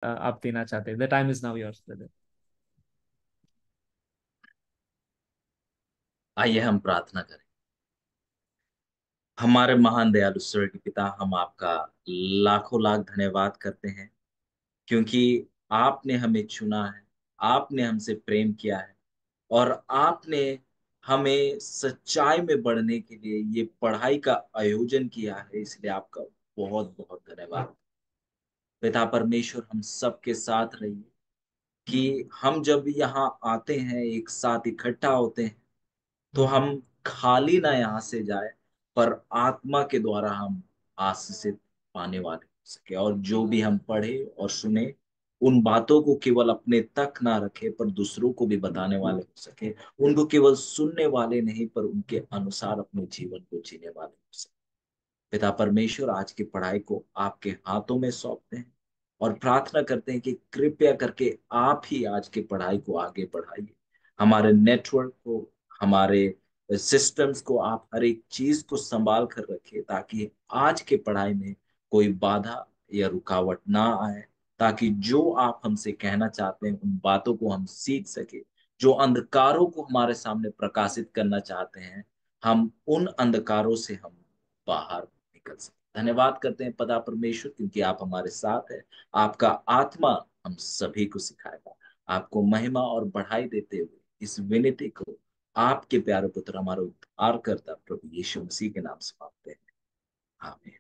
आप देना चाहते हैं। The time is now yours brother. आइए हम प्रार्थना करें। हमारे महान दयालु स्वर्गीय पिता, हम आपका लाखों लाख धन्यवाद करते हैं, क्योंकि आपने हमें चुना है, आपने हमसे प्रेम किया है, और आपने हमें सच्चाई में बढ़ने के लिए ये पढ़ाई का आयोजन किया है। इसलिए आपका बहुत बहुत धन्यवाद। पिता परमेश्वर, हम सबके साथ रहिए कि हम जब यहाँ आते हैं, एक साथ इकट्ठा होते हैं, तो हम खाली ना यहाँ से जाए, पर आत्मा के द्वारा हम आशीषित पाने वाले हो सके। और जो भी हम पढ़े और सुने, उन बातों को केवल अपने तक ना रखे, पर दूसरों को भी बताने वाले हो सके। उनको केवल सुनने वाले नहीं, पर उनके अनुसार अपने जीवन को जीने वाले हो सके। पिता परमेश्वर, आज की पढ़ाई को आपके हाथों में सौंपते हैं और प्रार्थना करते हैं कि कृपया करके आप ही आज की पढ़ाई को आगे बढ़ाइए। हमारे नेटवर्क को, हमारे सिस्टम्स को, आप हर एक चीज को संभाल कर रखिए, ताकि आज के पढ़ाई में कोई बाधा या रुकावट ना आए, ताकि जो आप हमसे कहना चाहते हैं उन बातों को हम सीख सके। जो अंधकारों को हमारे सामने प्रकाशित करना चाहते हैं, हम उन अंधकारों से हम बाहर निकल सके। धन्यवाद करते हैं पदा परमेश्वर, क्योंकि आप हमारे साथ हैं। आपका आत्मा हम सभी को सिखाएगा। आपको महिमा और बढ़ाई देते हुए इस विनती को आपके प्यारे पुत्र, हमारे उद्धारकर्ता प्रभु यीशु मसीह के नाम से मांगते हैं। आमीन।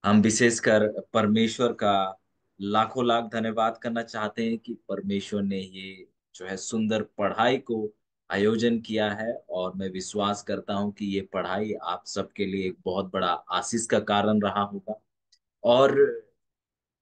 हम विशेषकर परमेश्वर का लाखों लाख धन्यवाद करना चाहते हैं कि परमेश्वर ने ये जो है सुंदर पढ़ाई को आयोजन किया है, और मैं विश्वास करता हूं कि ये पढ़ाई आप सबके लिए एक बहुत बड़ा आशीष का कारण रहा होगा। और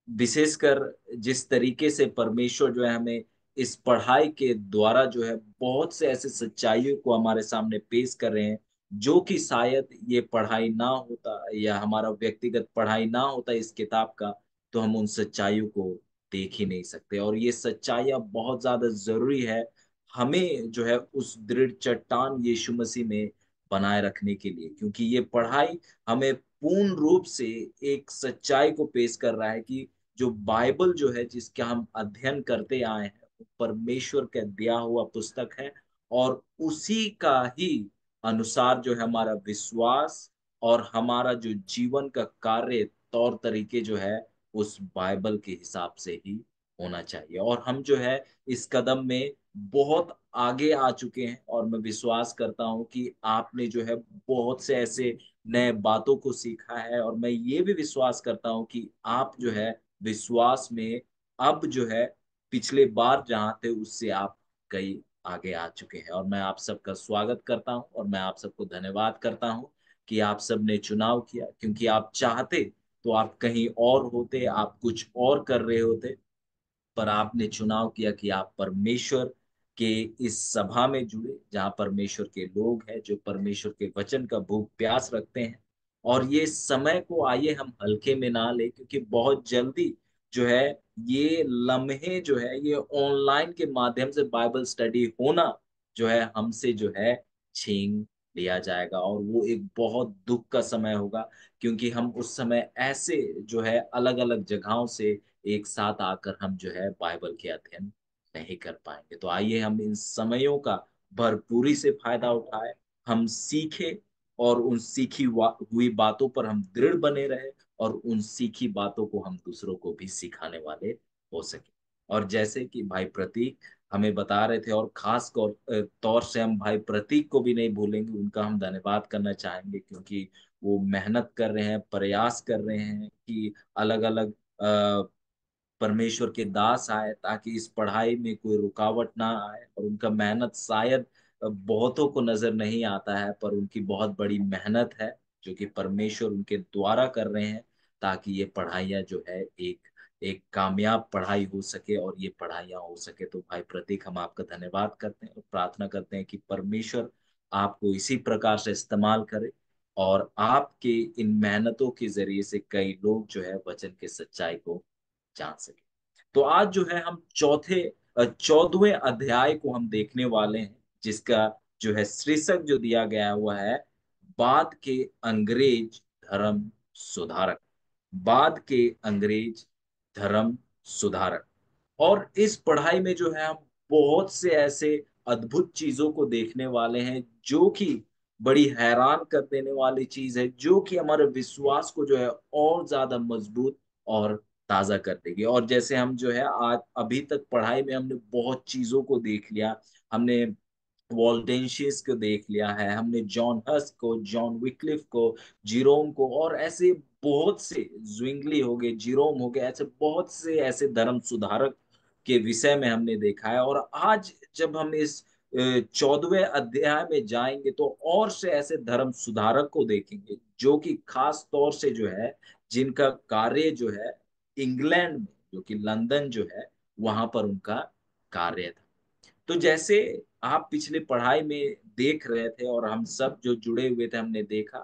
विशेषकर जिस तरीके से परमेश्वर जो है हमें इस पढ़ाई के द्वारा जो है बहुत से ऐसे सच्चाइयों को हमारे सामने पेश कर रहे हैं, जो कि शायद ये पढ़ाई ना होता या हमारा व्यक्तिगत पढ़ाई ना होता इस किताब का, तो हम उन सच्चाइयों को देख ही नहीं सकते। और ये सच्चाइयाँ बहुत ज्यादा जरूरी है हमें जो है उस दृढ़ चट्टान यीशु मसीह में बनाए रखने के लिए, क्योंकि ये पढ़ाई हमें पूर्ण रूप से एक सच्चाई को पेश कर रहा है कि जो बाइबल जो है, जिसका हम अध्ययन करते आए हैं, वो परमेश्वर का दिया हुआ पुस्तक है। और उसी का ही अनुसार जो है हमारा विश्वास और हमारा जो जीवन का कार्य तौर तरीके जो है, उस बाइबल के हिसाब से ही होना चाहिए। और हम जो है इस कदम में बहुत आगे आ चुके हैं, और मैं विश्वास करता हूं कि आपने जो है बहुत से ऐसे नए बातों को सीखा है। और मैं ये भी विश्वास करता हूं कि आप जो है विश्वास में अब जो है पिछले बार जहाँ थे उससे आप कई आगे आ चुके हैं। और मैं आप सबका स्वागत करता हूँ, और मैं आप सबको धन्यवाद करता हूँ कि आप सबने चुनाव किया, क्योंकि आप चाहते तो आप कहीं और होते, आप कुछ और कर रहे होते, पर आपने चुनाव किया कि आप परमेश्वर के इस सभा में जुड़े, जहाँ परमेश्वर के लोग हैं जो परमेश्वर के वचन का भूख प्यास रखते हैं। और ये समय को आइए हम हल्के में ना ले, क्योंकि बहुत जल्दी जो है ये लम्हे जो है ये ऑनलाइन के माध्यम से बाइबल स्टडी होना जो है हमसे जो है छीन लिया जाएगा। और वो एक बहुत दुख का समय होगा, क्योंकि हम उस समय ऐसे जो है अलग अलग जगहों से एक साथ आकर हम जो है बाइबल के अध्ययन नहीं कर पाएंगे। तो आइए हम इन समयों का भरपूरी से फायदा उठाए, हम सीखे, और उन हुई बातों पर हम दृढ़ बने रहे, और उन सीखी बातों को हम दूसरों को भी सिखाने वाले हो सके। और जैसे कि भाई प्रतीक हमें बता रहे थे, और खास तौर से हम भाई प्रतीक को भी नहीं भूलेंगे, उनका हम धन्यवाद करना चाहेंगे, क्योंकि वो मेहनत कर रहे हैं, प्रयास कर रहे हैं कि अलग अलग परमेश्वर के दास आए, ताकि इस पढ़ाई में कोई रुकावट ना आए। और उनका मेहनत शायद बहुतों को नजर नहीं आता है, पर उनकी बहुत बड़ी मेहनत है जो कि परमेश्वर उनके द्वारा कर रहे हैं, ताकि ये पढ़ाइयाँ जो है एक एक कामयाब पढ़ाई हो सके, और ये पढ़ाइयाँ हो सके। तो भाई प्रतीक, हम आपका धन्यवाद करते हैं और प्रार्थना करते हैं कि परमेश्वर आपको इसी प्रकार से इस्तेमाल करे, और आपके इन मेहनतों के जरिए से कई लोग जो है वचन के सच्चाई को जान सके। तो आज जो है हम 14वें अध्याय को हम देखने वाले हैं, जिसका जो है शीर्षक जो दिया गया हुआ है, बाद के अंग्रेज धर्म सुधारक। बाद के अंग्रेज धर्म सुधारक। और इस पढ़ाई में जो है हम बहुत से ऐसे अद्भुत चीजों को देखने वाले हैं जो कि बड़ी हैरान कर देने वाली चीज है, जो कि हमारे विश्वास को जो है और ज्यादा मजबूत और ताजा कर देगी। और जैसे हम जो है आज अभी तक पढ़ाई में हमने बहुत चीजों को देख लिया। हमने वॉल्डेंशियस को देख लिया है, हमने जॉन हस को, जॉन विक्लिफ को, जिरोम को, और ऐसे बहुत से, ज्विंगली हो गए, जिरोम हो गए, ऐसे बहुत से ऐसे धर्म सुधारक के विषय में हमने देखा है। और आज जब हम इस 14वें अध्याय में जाएंगे तो और से ऐसे धर्म सुधारक को देखेंगे जो कि खास तौर से जो है जिनका कार्य जो है इंग्लैंड में, जो कि लंदन जो है, वहां पर उनका कार्य था। तो जैसे आप पिछले पढ़ाई में देख रहे थे और हम सब जो जुड़े हुए थे, हमने देखा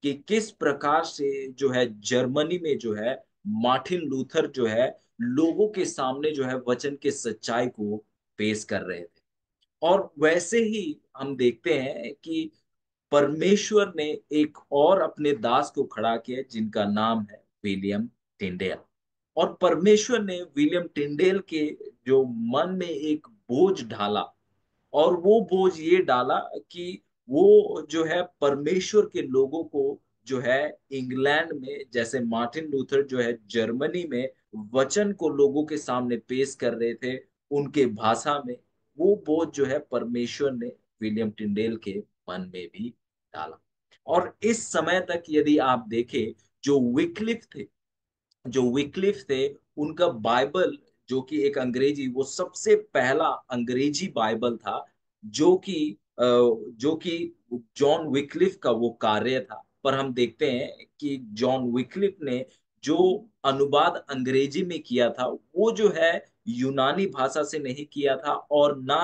कि किस प्रकार से जो है जर्मनी में जो है मार्टिन लूथर जो है लोगों के सामने जो है वचन के सच्चाई को पेश कर रहे थे। और वैसे ही हम देखते हैं कि परमेश्वर ने एक और अपने दास को खड़ा किया जिनका नाम है विलियम टिंडेल। और परमेश्वर ने विलियम टिंडेल के जो मन में एक बोझ ढाला, और वो बोझ ये डाला कि वो जो है परमेश्वर के लोगों को जो है इंग्लैंड में, जैसे मार्टिन लूथर जो है जर्मनी में वचन को लोगों के सामने पेश कर रहे थे उनके भाषा में, वो बोझ जो है परमेश्वर ने विलियम टिंडेल के मन में भी डाला। और इस समय तक यदि आप देखें, जो विक्लिफ थे जो विक्लिफ थे उनका बाइबल, जो कि एक अंग्रेजी, वो सबसे पहला अंग्रेजी बाइबल था जो कि जो कि जॉन विक्लिफ का वो कार्य था। पर हम देखते हैं कि जॉन विक्लिफ ने जो अनुवाद अंग्रेजी में किया था वो जो है यूनानी भाषा से नहीं किया था, और ना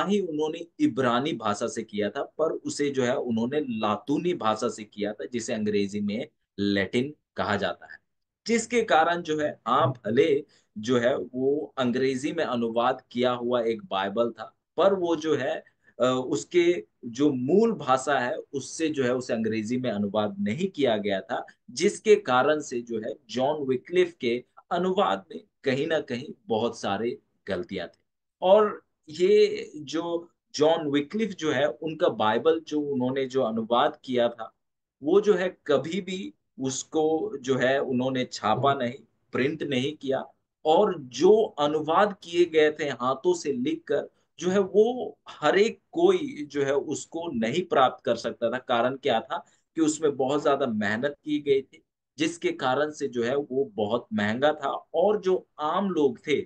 ही उन्होंने इब्रानी भाषा से किया था, पर उसे जो है उन्होंने लातूनी भाषा से किया था, जिसे अंग्रेजी में लैटिन कहा जाता है। जिसके कारण जो है, हाँ भले जो है वो अंग्रेजी में अनुवाद किया हुआ एक बाइबल था, पर वो जो है उसके जो मूल भाषा है उससे जो है उसे अंग्रेजी में अनुवाद नहीं किया गया था, जिसके कारण से जो है जॉन विक्लिफ के अनुवाद में कहीं ना कहीं बहुत सारे गलतियां थी। और ये जो जॉन विक्लिफ जो है उनका बाइबल जो उन्होंने जो अनुवाद किया था, वो जो है कभी भी उसको जो है उन्होंने छापा नहीं, प्रिंट नहीं किया। और जो अनुवाद किए गए थे हाथों से लिखकर, जो है वो हर एक कोई जो है उसको नहीं प्राप्त कर सकता था। कारण क्या था कि उसमें बहुत ज्यादा मेहनत की गई थी, जिसके कारण से जो है वो बहुत महंगा था। और जो आम लोग थे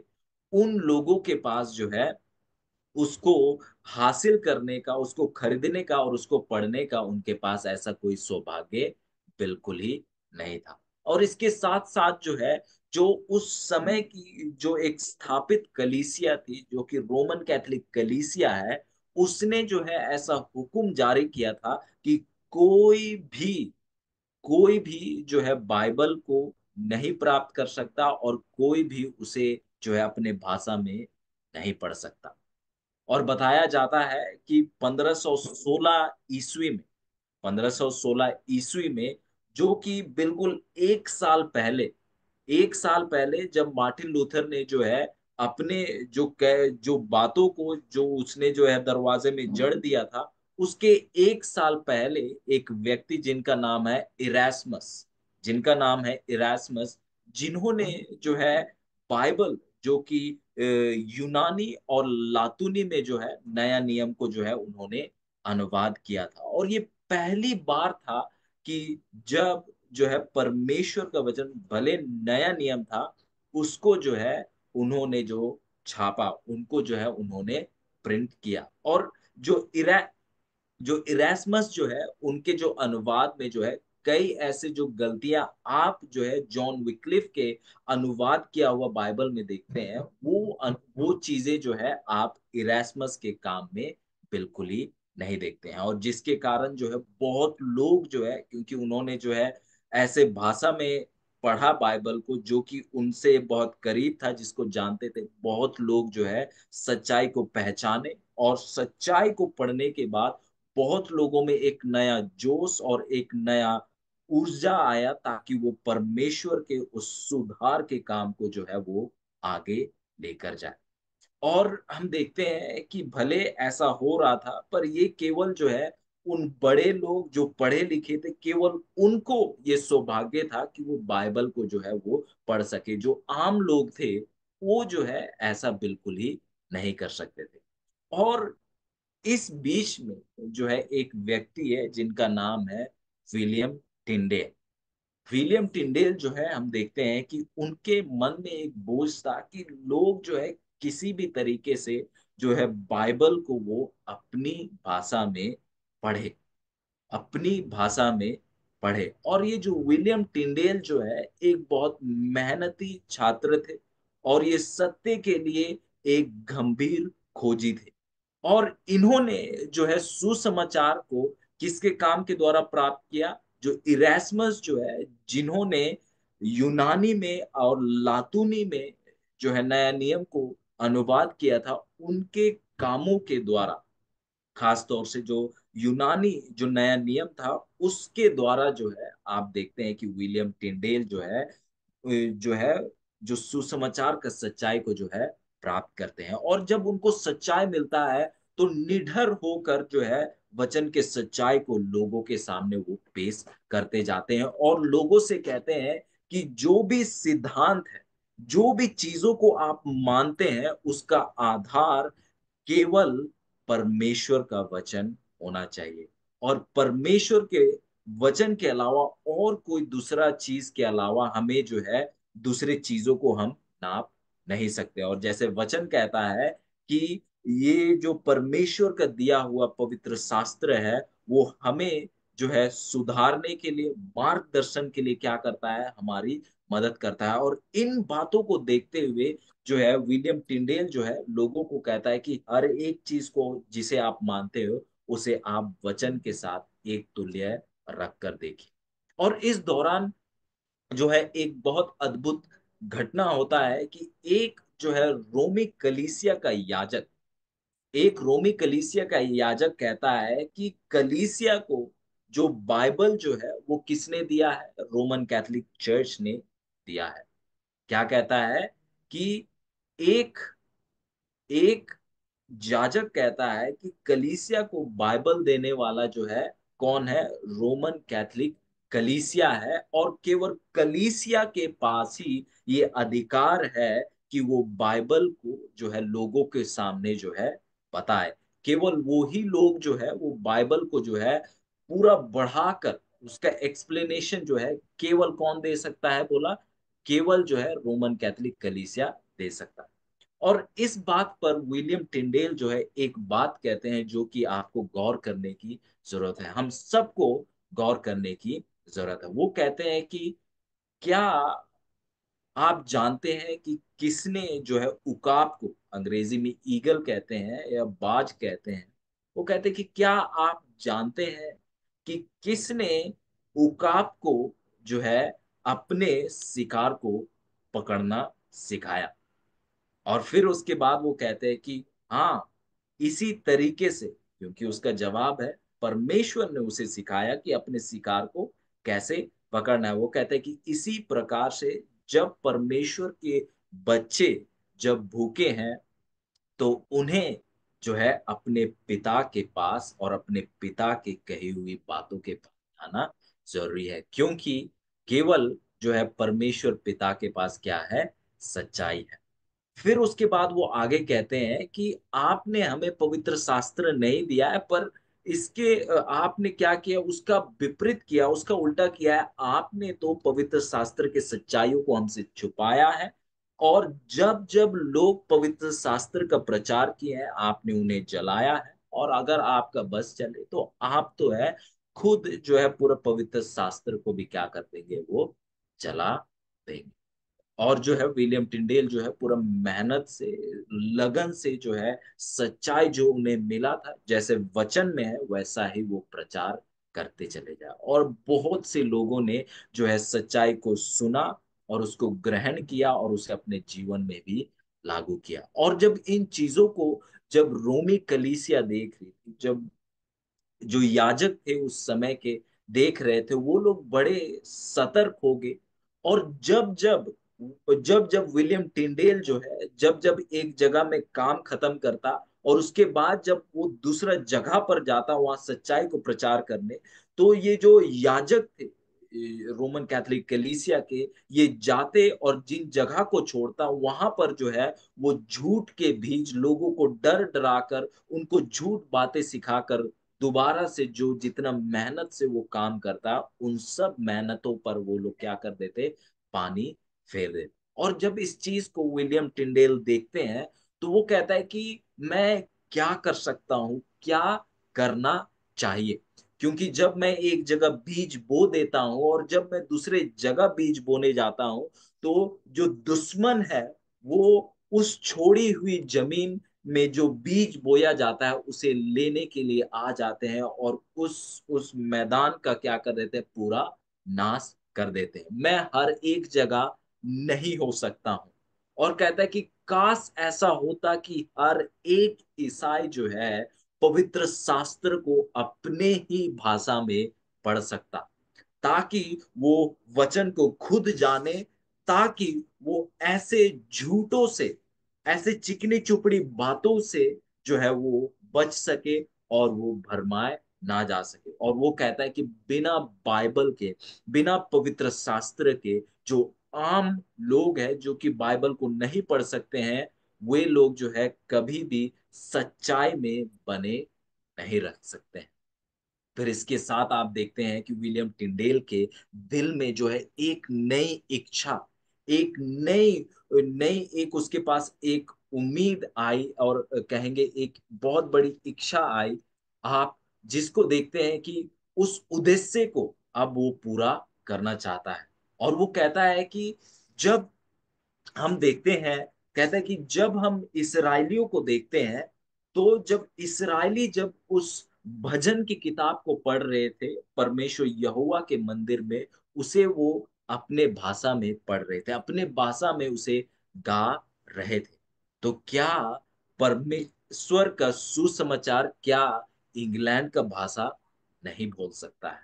उन लोगों के पास जो है उसको हासिल करने का, उसको खरीदने का और उसको पढ़ने का उनके पास ऐसा कोई सौभाग्य बिल्कुल ही नहीं था। और इसके साथ साथ जो है, जो उस समय की जो एक स्थापित कलीसिया थी, जो कि रोमन कैथोलिक कलीसिया है, उसने जो है ऐसा हुक्म जारी किया था कि कोई भी कोई भी जो है बाइबल को नहीं प्राप्त कर सकता, और कोई भी उसे जो है अपने भाषा में नहीं पढ़ सकता। और बताया जाता है कि 1516 ईस्वी में 1516 ईस्वी में, जो कि बिल्कुल एक साल पहले जब मार्टिन लूथर ने जो है अपने जो बातों को जो उसने जो है दरवाजे में जड़ दिया था, उसके एक साल पहले एक व्यक्ति जिनका नाम है इरास्मस, जिन्होंने जो है बाइबल, जो कि यूनानी और लातूनी में जो है नया नियम को जो है उन्होंने अनुवाद किया था। और ये पहली बार था कि जब जो है परमेश्वर का वचन, भले नया नियम था, उसको जो है उन्होंने जो छापा, उनको जो है उन्होंने प्रिंट किया। और जो इरास्मस जो है उनके जो अनुवाद में जो है कई ऐसे जो गलतियां आप जो है जॉन विक्लिफ के अनुवाद किया हुआ बाइबल में देखते हैं, वो चीजें जो है आप इरास्मस के काम में बिल्कुल ही नहीं देखते हैं। और जिसके कारण जो है बहुत लोग जो है, क्योंकि उन्होंने जो है ऐसे भाषा में पढ़ा बाइबल को जो कि उनसे बहुत करीब था, जिसको जानते थे, बहुत लोग जो है सच्चाई को पहचाने, और सच्चाई को पढ़ने के बाद बहुत लोगों में एक नया जोश और एक नया ऊर्जा आया ताकि वो परमेश्वर के उस सुधार के काम को जो है वो आगे लेकर जाए। और हम देखते हैं कि भले ऐसा हो रहा था, पर ये केवल जो है उन बड़े लोग जो पढ़े लिखे थे, केवल उनको ये सौभाग्य था कि वो बाइबल को जो है वो पढ़ सके। जो आम लोग थे, वो जो है ऐसा बिल्कुल ही नहीं कर सकते थे। और इस बीच में जो है एक व्यक्ति है जिनका नाम है विलियम टिंडेल। विलियम टिंडेल जो है, हम देखते हैं कि उनके मन में एक बोझ था कि लोग जो है किसी भी तरीके से जो है बाइबल को वो अपनी भाषा में पढ़े, अपनी भाषा में पढ़े। और ये जो विलियम टिंडेल जो है एक बहुत मेहनती छात्र थे, और ये सत्य के लिए एक गंभीर खोजी थे। और इन्होंने जो है सुसमाचार को किसके काम के द्वारा प्राप्त किया? जो इरास्मस जो है, जिन्होंने यूनानी में और लातूनी में जो है नया नियम को अनुवाद किया था, उनके कामों के द्वारा, खास तौर से जो यूनानी जो नया नियम था, उसके द्वारा जो है आप देखते हैं कि विलियम टिंडेल जो है जो सुसमाचार का सच्चाई को जो है प्राप्त करते हैं। और जब उनको सच्चाई मिलता है, तो निडर होकर जो है वचन के सच्चाई को लोगों के सामने वो पेश करते जाते हैं, और लोगों से कहते हैं कि जो भी सिद्धांत है, जो भी चीजों को आप मानते हैं, उसका आधार केवल परमेश्वर का वचन होना चाहिए। और परमेश्वर के वचन के अलावा और कोई दूसरा चीज के अलावा हमें जो है दूसरे चीजों को हम नाप नहीं सकते। और जैसे वचन कहता है कि ये जो परमेश्वर का दिया हुआ पवित्र शास्त्र है, वो हमें जो है सुधारने के लिए, मार्गदर्शन के लिए क्या करता है? हमारी मदद करता है। और इन बातों को देखते हुए जो है विलियम टिंडेल जो है लोगों को कहता है कि हर एक चीज को जिसे आप मानते हो, उसे आप वचन के साथ एक तुल्य रख कर देखिए। और इस दौरान जो है एक बहुत अद्भुत घटना होता है कि एक जो है रोमी कलीसिया का याजक, एक रोमी कलीसिया का याजक कहता है कि कलीसिया को जो बाइबल जो है वो किसने दिया है? रोमन कैथोलिक चर्च ने दिया है। क्या कहता है कि एक एक याजक कहता है कि कलीसिया को बाइबल देने वाला जो है कौन है? रोमन कैथोलिक कलीसिया है। और केवल कलीसिया के पास ही ये अधिकार है कि वो बाइबल को जो है लोगों के सामने जो है बताए। केवल वो ही लोग जो है वो बाइबल को जो है पूरा बढ़ाकर उसका एक्सप्लेनेशन जो है केवल कौन दे सकता है? बोला, केवल जो है रोमन कैथोलिक कलीसिया दे सकता है। और इस बात पर विलियम टिंडेल जो है एक बात कहते हैं जो कि आपको गौर करने की जरूरत है, हम सबको गौर करने की जरूरत है। वो कहते हैं कि क्या आप जानते हैं कि किसने जो है उकाब को, अंग्रेजी में ईगल कहते हैं या बाज कहते हैं, वो कहते हैं कि क्या आप जानते हैं कि किसने उकाब को जो है अपने शिकार को पकड़ना सिखाया? और फिर उसके बाद वो कहते हैं कि हाँ, इसी तरीके से, क्योंकि उसका जवाब है परमेश्वर ने उसे सिखाया कि अपने शिकार को कैसे पकड़ना है। वो कहते हैं कि इसी प्रकार से जब परमेश्वर के बच्चे जब भूखे हैं, तो उन्हें जो है अपने पिता के पास और अपने पिता के कही हुई बातों के पास आना जरूरी है, क्योंकि केवल जो है परमेश्वर पिता के पास क्या है? सच्चाई है। फिर उसके बाद वो आगे कहते हैं कि आपने हमें पवित्र शास्त्र नहीं दिया है, पर इसके आपने क्या किया? उसका विपरीत किया, उसका उल्टा किया है। आपने तो पवित्र शास्त्र के सच्चाइयों को हमसे छुपाया है, और जब जब लोग पवित्र शास्त्र का प्रचार किए हैं, आपने उन्हें जलाया है। और अगर आपका बस चले तो आप तो है खुद जो है पूरा पवित्र शास्त्र को भी क्या कर देंगे? वो जला देंगे। और जो है विलियम टिंडेल जो है पूरा मेहनत से, लगन से जो है सच्चाई जो उन्हें मिला था, जैसे वचन में है वैसा ही वो प्रचार करते चले जाए। और बहुत से लोगों ने जो है सच्चाई को सुना और उसको ग्रहण किया और उसे अपने जीवन में भी लागू किया। और जब इन चीजों को जब रोमी कलीसिया देख रही थी, जब जो याजक थे उस समय के, देख रहे थे वो लोग बड़े सतर्क हो गए। और जब जब जब जब विलियम टिंडेल जो है जब जब एक जगह में काम खत्म करता और उसके बाद जब वो दूसरा जगह पर जाता वहां सच्चाई को प्रचार करने, तो ये जो याजक थे रोमन कैथोलिक कलीसिया के, ये जाते और जिन जगह को छोड़ता वहां पर जो है वो झूठ के बीज लोगों को डर डराकर उनको झूठ बातें सिखाकर दोबारा से जो जितना मेहनत से वो काम करता उन सब मेहनतों पर वो लोग क्या कर देते, पानी फेर देते। और जब इस चीज को विलियम टिंडेल देखते हैं तो वो कहता है कि मैं क्या कर सकता हूँ, क्या करना चाहिए। क्योंकि जब मैं एक जगह बीज बो देता हूँ और जब मैं दूसरे जगह बीज बोने जाता हूँ, तो जो दुश्मन है वो उस छोड़ी हुई जमीन में जो बीज बोया जाता है उसे लेने के लिए आ जाते हैं और उस मैदान का क्या कर देते हैं, पूरा नाश कर देते हैं। मैं हर एक जगह नहीं हो सकता हूँ। और कहता है कि काश ऐसा होता कि हर एक ईसाई जो है पवित्र शास्त्र को अपने ही भाषा में पढ़ सकता, ताकि वो वचन को खुद जाने, ताकि वो ऐसे झूठों से, ऐसे चिकनी चुपड़ी बातों से जो है वो बच सके और वो भरमाए ना जा सके। और वो कहता है कि बिना बाइबल के, बिना पवित्र शास्त्र के जो आम लोग हैं जो कि बाइबल को नहीं पढ़ सकते हैं, वे लोग जो है कभी भी सच्चाई में बने नहीं रह सकते हैं। फिर इसके साथ आप देखते हैं कि विलियम टिंडेल के दिल में जो है एक नई इच्छा, एक नई नई एक उसके पास एक उम्मीद आई और कहेंगे एक बहुत बड़ी इच्छा आई। आप जिसको देखते हैं कि उस उद्देश्य को अब वो पूरा करना चाहता है। और वो कहता है कि जब हम देखते हैं, कहता है कि जब हम इसराइलियों को देखते हैं, तो जब इसराइली जब उस भजन की किताब को पढ़ रहे थे परमेश्वर यहोवा के मंदिर में, उसे वो अपने भाषा में पढ़ रहे थे, अपने भाषा में उसे गा रहे थे। तो क्या परमेश्वर का सुसमाचार क्या इंग्लैंड का भाषा नहीं बोल सकता है?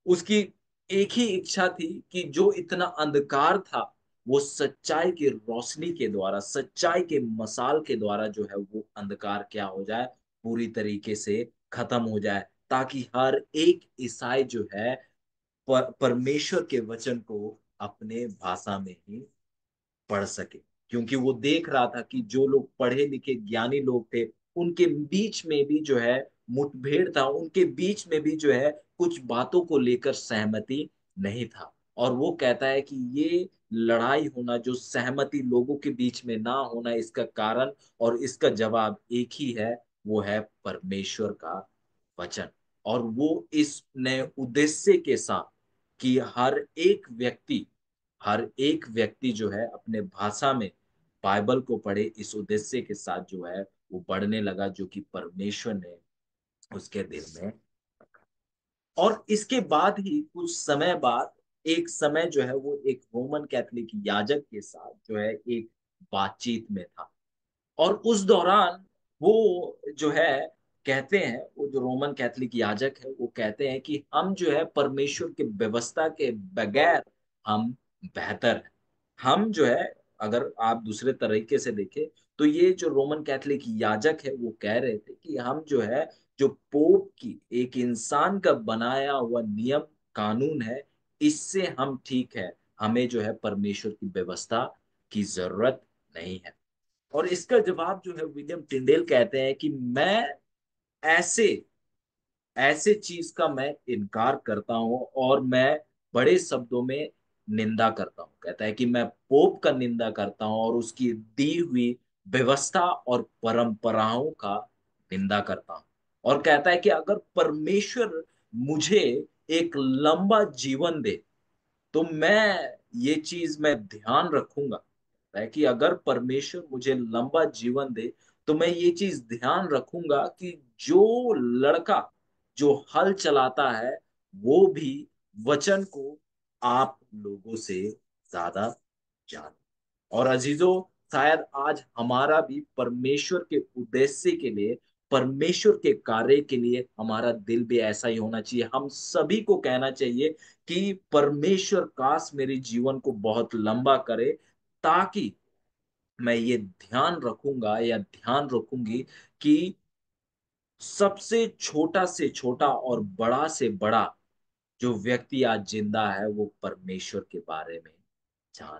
उसकी एक ही इच्छा थी कि जो इतना अंधकार था वो सच्चाई की रोशनी के द्वारा, सच्चाई के मसाल के द्वारा जो है वो अंधकार क्या हो जाए, पूरी तरीके से खत्म हो जाए, ताकि हर एक ईसाई जो है परमेश्वर के वचन को अपने भाषा में ही पढ़ सके। क्योंकि वो देख रहा था कि जो लोग पढ़े लिखे ज्ञानी लोग थे उनके बीच में भी जो है मुठभेड़ था, उनके बीच में भी जो है कुछ बातों को लेकर सहमति नहीं था। और वो कहता है कि ये लड़ाई होना, जो सहमति लोगों के बीच में ना होना, इसका कारण और इसका जवाब एक ही है, वो है परमेश्वर का वचन। और वो इस नए उद्देश्य के साथ कि हर एक व्यक्ति जो है अपने भाषा में बाइबल को पढ़े, इस उद्देश्य के साथ जो है वो पढ़ने लगा जो कि परमेश्वर ने उसके दिल में रखा। और इसके बाद ही कुछ समय बाद, एक समय जो है वो एक रोमन कैथोलिक याजक के साथ जो है एक बातचीत में था। और उस दौरान वो जो है कहते हैं, वो जो रोमन कैथोलिक याजक है वो कहते हैं कि हम जो है परमेश्वर के व्यवस्था के बगैर हम बेहतर हैं। हम जो है, अगर आप दूसरे तरीके से देखें तो ये जो रोमन कैथोलिक याजक है वो कह रहे थे कि हम जो है, जो पोप की एक इंसान का बनाया हुआ नियम कानून है, इससे हम ठीक है, हमें जो है परमेश्वर की व्यवस्था की जरूरत नहीं है। और इसका जवाब जो है विलियम टिंडेल कहते हैं कि मैं ऐसे ऐसे चीज का मैं इनकार करता हूं और मैं बड़े शब्दों में निंदा करता हूं। कहता है कि मैं पोप का निंदा करता हूं और उसकी दी हुई व्यवस्था और परंपराओं का निंदा करता हूं। और कहता है कि अगर परमेश्वर मुझे एक लंबा जीवन दे तो मैं ध्यान रखूंगा, है कि अगर परमेश्वर मुझे लंबा जीवन दे तो मैं ये चीज ध्यान रखूंगा कि जो लड़का जो हल चलाता है वो भी वचन को आप लोगों से ज्यादा जाने। और अजीजों, शायद आज हमारा भी परमेश्वर के उद्देश्य के लिए परमेश्वर के कार्य के लिए हमारा दिल भी ऐसा ही होना चाहिए। हम सभी को कहना चाहिए कि परमेश्वर काश मेरे जीवन को बहुत लंबा करे, ताकि मैं ये ध्यान रखूंगा या ध्यान रखूंगी कि सबसे छोटा से छोटा और बड़ा से बड़ा जो व्यक्ति आज जिंदा है वो परमेश्वर के बारे में जान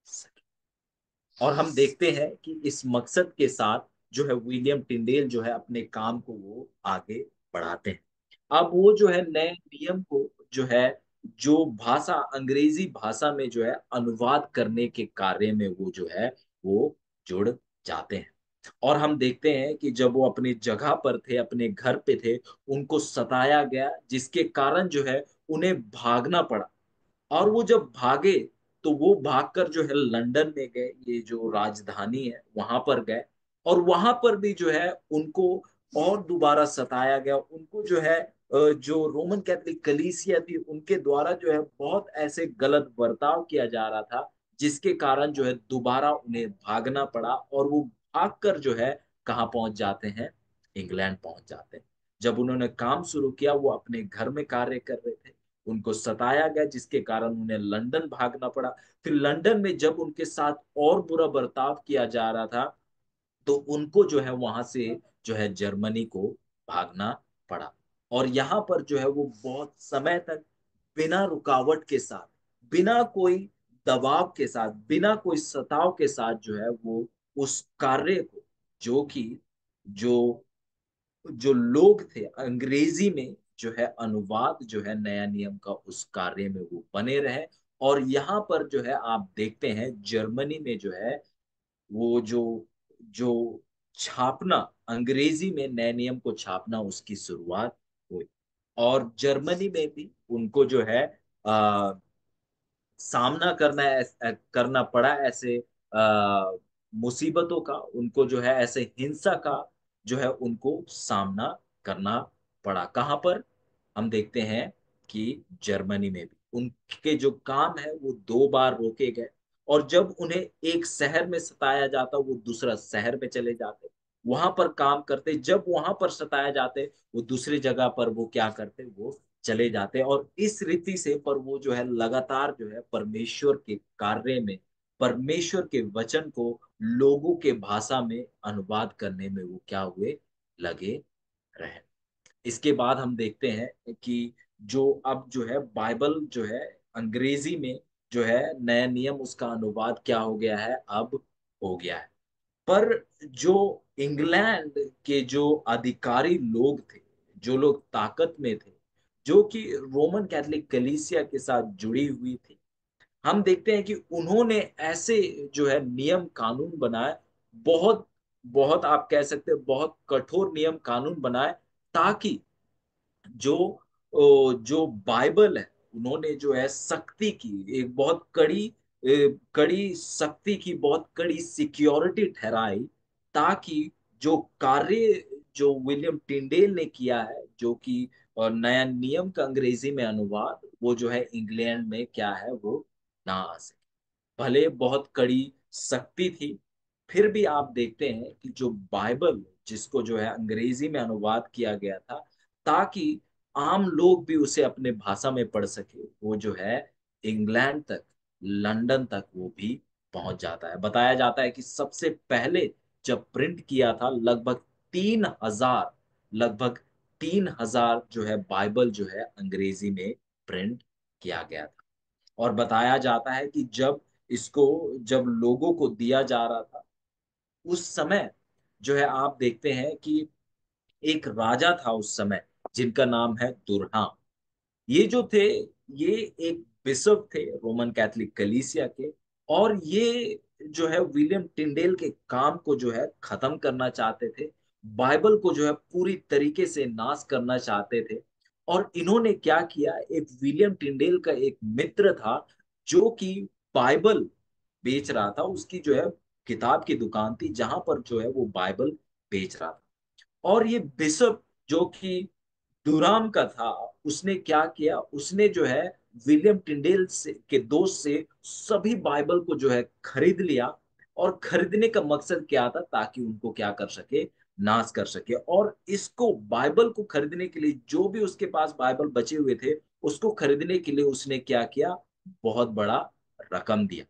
सके। और हम देखते हैं कि इस मकसद के साथ जो है विलियम टिंडेल जो है अपने काम को वो आगे बढ़ाते हैं। अब वो जो है नए नियम को जो है, जो भाषा अंग्रेजी भाषा में जो है अनुवाद करने के कार्य में वो जो है वो जुड़ जाते हैं। और हम देखते हैं कि जब वो अपनी जगह पर थे, अपने घर पे थे, उनको सताया गया, जिसके कारण जो है उन्हें भागना पड़ा। और वो जब भागे तो वो भागकर जो है लंदन में गए, ये जो राजधानी है वहां पर गए। और वहां पर भी जो है उनको और दोबारा सताया गया। उनको जो है जो रोमन कैथोलिक कलीसिया थी उनके द्वारा जो है बहुत ऐसे गलत बर्ताव किया जा रहा था, जिसके कारण जो है दोबारा उन्हें भागना पड़ा। और वो भागकर जो है कहाँ पहुंच जाते हैं, इंग्लैंड पहुंच जाते हैं। जब उन्होंने काम शुरू किया वो अपने घर में कार्य कर रहे थे, उनको सताया गया, जिसके कारण उन्हें लंदन भागना पड़ा। फिर लंदन में जब उनके साथ और बुरा बर्ताव किया जा रहा था तो उनको जो है वहां से जो है जर्मनी को भागना पड़ा। और यहाँ पर जो है वो बहुत समय तक बिना रुकावट के साथ, बिना कोई दबाव के साथ, बिना कोई सताव के साथ जो है वो उस कार्य को, जो कि जो जो लोग थे अंग्रेजी में जो है अनुवाद जो है नया नियम का, उस कार्य में वो बने रहे। और यहाँ पर जो है आप देखते हैं जर्मनी में जो है वो जो जो छापना, अंग्रेजी में नए नियम को छापना, उसकी शुरुआत हुई। और जर्मनी में भी उनको जो है सामना करना पड़ा ऐसे मुसीबतों का, उनको जो है ऐसे हिंसा का जो है उनको सामना करना पड़ा। कहाँ पर हम देखते हैं कि जर्मनी में भी उनके जो काम है वो 2 बार रोके गए। और जब उन्हें एक शहर में सताया जाता वो दूसरा शहर में चले जाते, वहां पर काम करते। जब वहां पर सताया जाते वो दूसरी जगह पर वो क्या करते, वो चले जाते हैं। और इस रीति से पर वो जो है लगातार जो है परमेश्वर के कार्य में, परमेश्वर के वचन को लोगों के भाषा में अनुवाद करने में वो क्या हुए, लगे रहे। इसके बाद हम देखते हैं कि जो अब जो है बाइबल जो है अंग्रेजी में जो है नया नियम, उसका अनुवाद क्या हो गया है, अब हो गया है। पर जो इंग्लैंड के जो अधिकारी लोग थे, जो लोग ताकत में थे, जो कि रोमन कैथोलिक कलीसिया के साथ जुड़ी हुई थी, हम देखते हैं कि उन्होंने ऐसे जो है नियम कानून बनाए, बहुत बहुत आप कह सकते हैं बहुत कठोर नियम कानून बनाए, ताकि जो जो बाइबल है उन्होंने जो है सख्ती की, एक बहुत कड़ी सख्ती की, बहुत कड़ी सिक्योरिटी ठहराई, ताकि जो कार्य जो विलियम टिंडेल ने किया है, जो कि नया नियम का अंग्रेजी में अनुवाद, वो जो है इंग्लैंड में क्या है वो ना आ सके। भले बहुत कड़ी सख्ती थी, फिर भी आप देखते हैं कि जो बाइबल जिसको जो है अंग्रेजी में अनुवाद किया गया था, ताकि आम लोग भी उसे अपने भाषा में पढ़ सके, वो जो है इंग्लैंड तक, लंदन तक वो भी पहुंच जाता है। बताया जाता है कि सबसे पहले जब प्रिंट किया था लगभग 3,000 जो है बाइबल जो है अंग्रेजी में प्रिंट किया गया था। और बताया जाता है कि इसको जब लोगों को दिया जा रहा था उस समय जो है आप देखते हैं कि एक राजा था उस समय, जिनका नाम है दुर्हाम। ये जो थे, ये एक बिशप थे रोमन कैथोलिक कलीसिया के। और ये जो है विलियम टिंडेल के काम को जो है खत्म करना चाहते थे, बाइबल को जो है पूरी तरीके से नाश करना चाहते थे। और इन्होंने क्या किया, एक विलियम टिंडेल का एक मित्र था जो कि बाइबल बेच रहा था, उसकी जो है किताब की दुकान थी जहां पर जो है वो बाइबल बेच रहा था। और ये बिशप जो कि दुराम का था, उसने क्या किया, उसने जो है विलियम टिंडेल से के दोस्त से सभी बाइबल को जो है खरीद लिया। और खरीदने का मकसद क्या था, ताकि उनको क्या कर सके, नाश कर सके। और इसको बाइबल को खरीदने के लिए, जो भी उसके पास बाइबल बचे हुए थे, उसको खरीदने के लिए उसने क्या किया, बहुत बड़ा रकम दिया।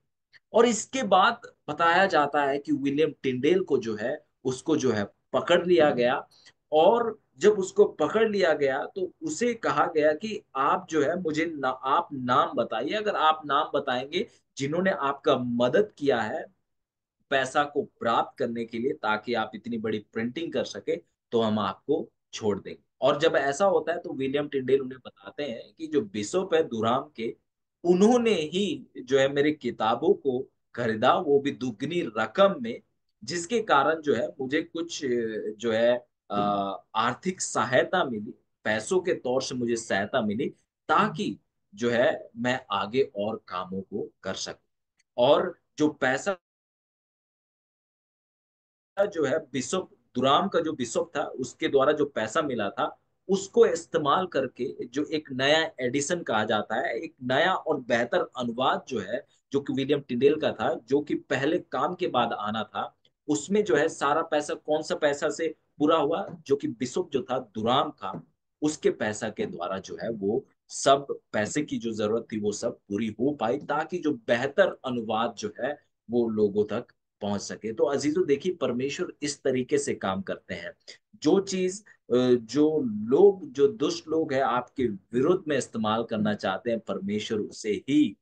और इसके बाद बताया जाता है कि विलियम टिंडेल को जो है, उसको जो है पकड़ लिया गया। और जब उसको पकड़ लिया गया तो उसे कहा गया कि आप जो है मुझे आप नाम बताइए, अगर आप नाम बताएंगे जिन्होंने आपका मदद किया है पैसा को प्राप्त करने के लिए, ताकि आप इतनी बड़ी प्रिंटिंग कर सके, तो हम आपको छोड़ देंगे। और जब ऐसा होता है तो विलियम टिंडेल उन्हें बताते हैं कि जो बिशप है दुराम के, उन्होंने ही जो है मेरी किताबों को खरीदा, वो भी दुगनी रकम में, जिसके कारण जो है मुझे कुछ जो है आर्थिक सहायता मिली, पैसों के तौर से मुझे सहायता मिली, ताकि जो है मैं आगे और कामों को कर सकूं। और जो पैसा जो है बिशप दुराम का जो बिशप था, उसके द्वारा जो पैसा मिला था, उसको इस्तेमाल करके जो एक नया एडिशन कहा जाता है, एक नया और बेहतर अनुवाद जो है, जो कि विलियम टिंडेल का था, जो कि पहले काम के बाद आना था, उसमें जो है सारा पैसा कौन सा पैसा से पूरा हुआ, जो कि बिशप जो था दुराम का, उसके पैसा के द्वारा जो है वो सब पैसे की जो जरूरत थी वो सब पूरी हो पाई, ताकि जो बेहतर अनुवाद जो है वो लोगों तक पहुंच सके। तो अजीजों देखिए, परमेश्वर इस तरीके से काम करते हैं। जो चीज जो लोग, जो दुष्ट लोग हैं आपके विरुद्ध में इस्तेमाल करना चाहते हैं, परमेश्वर उसे ही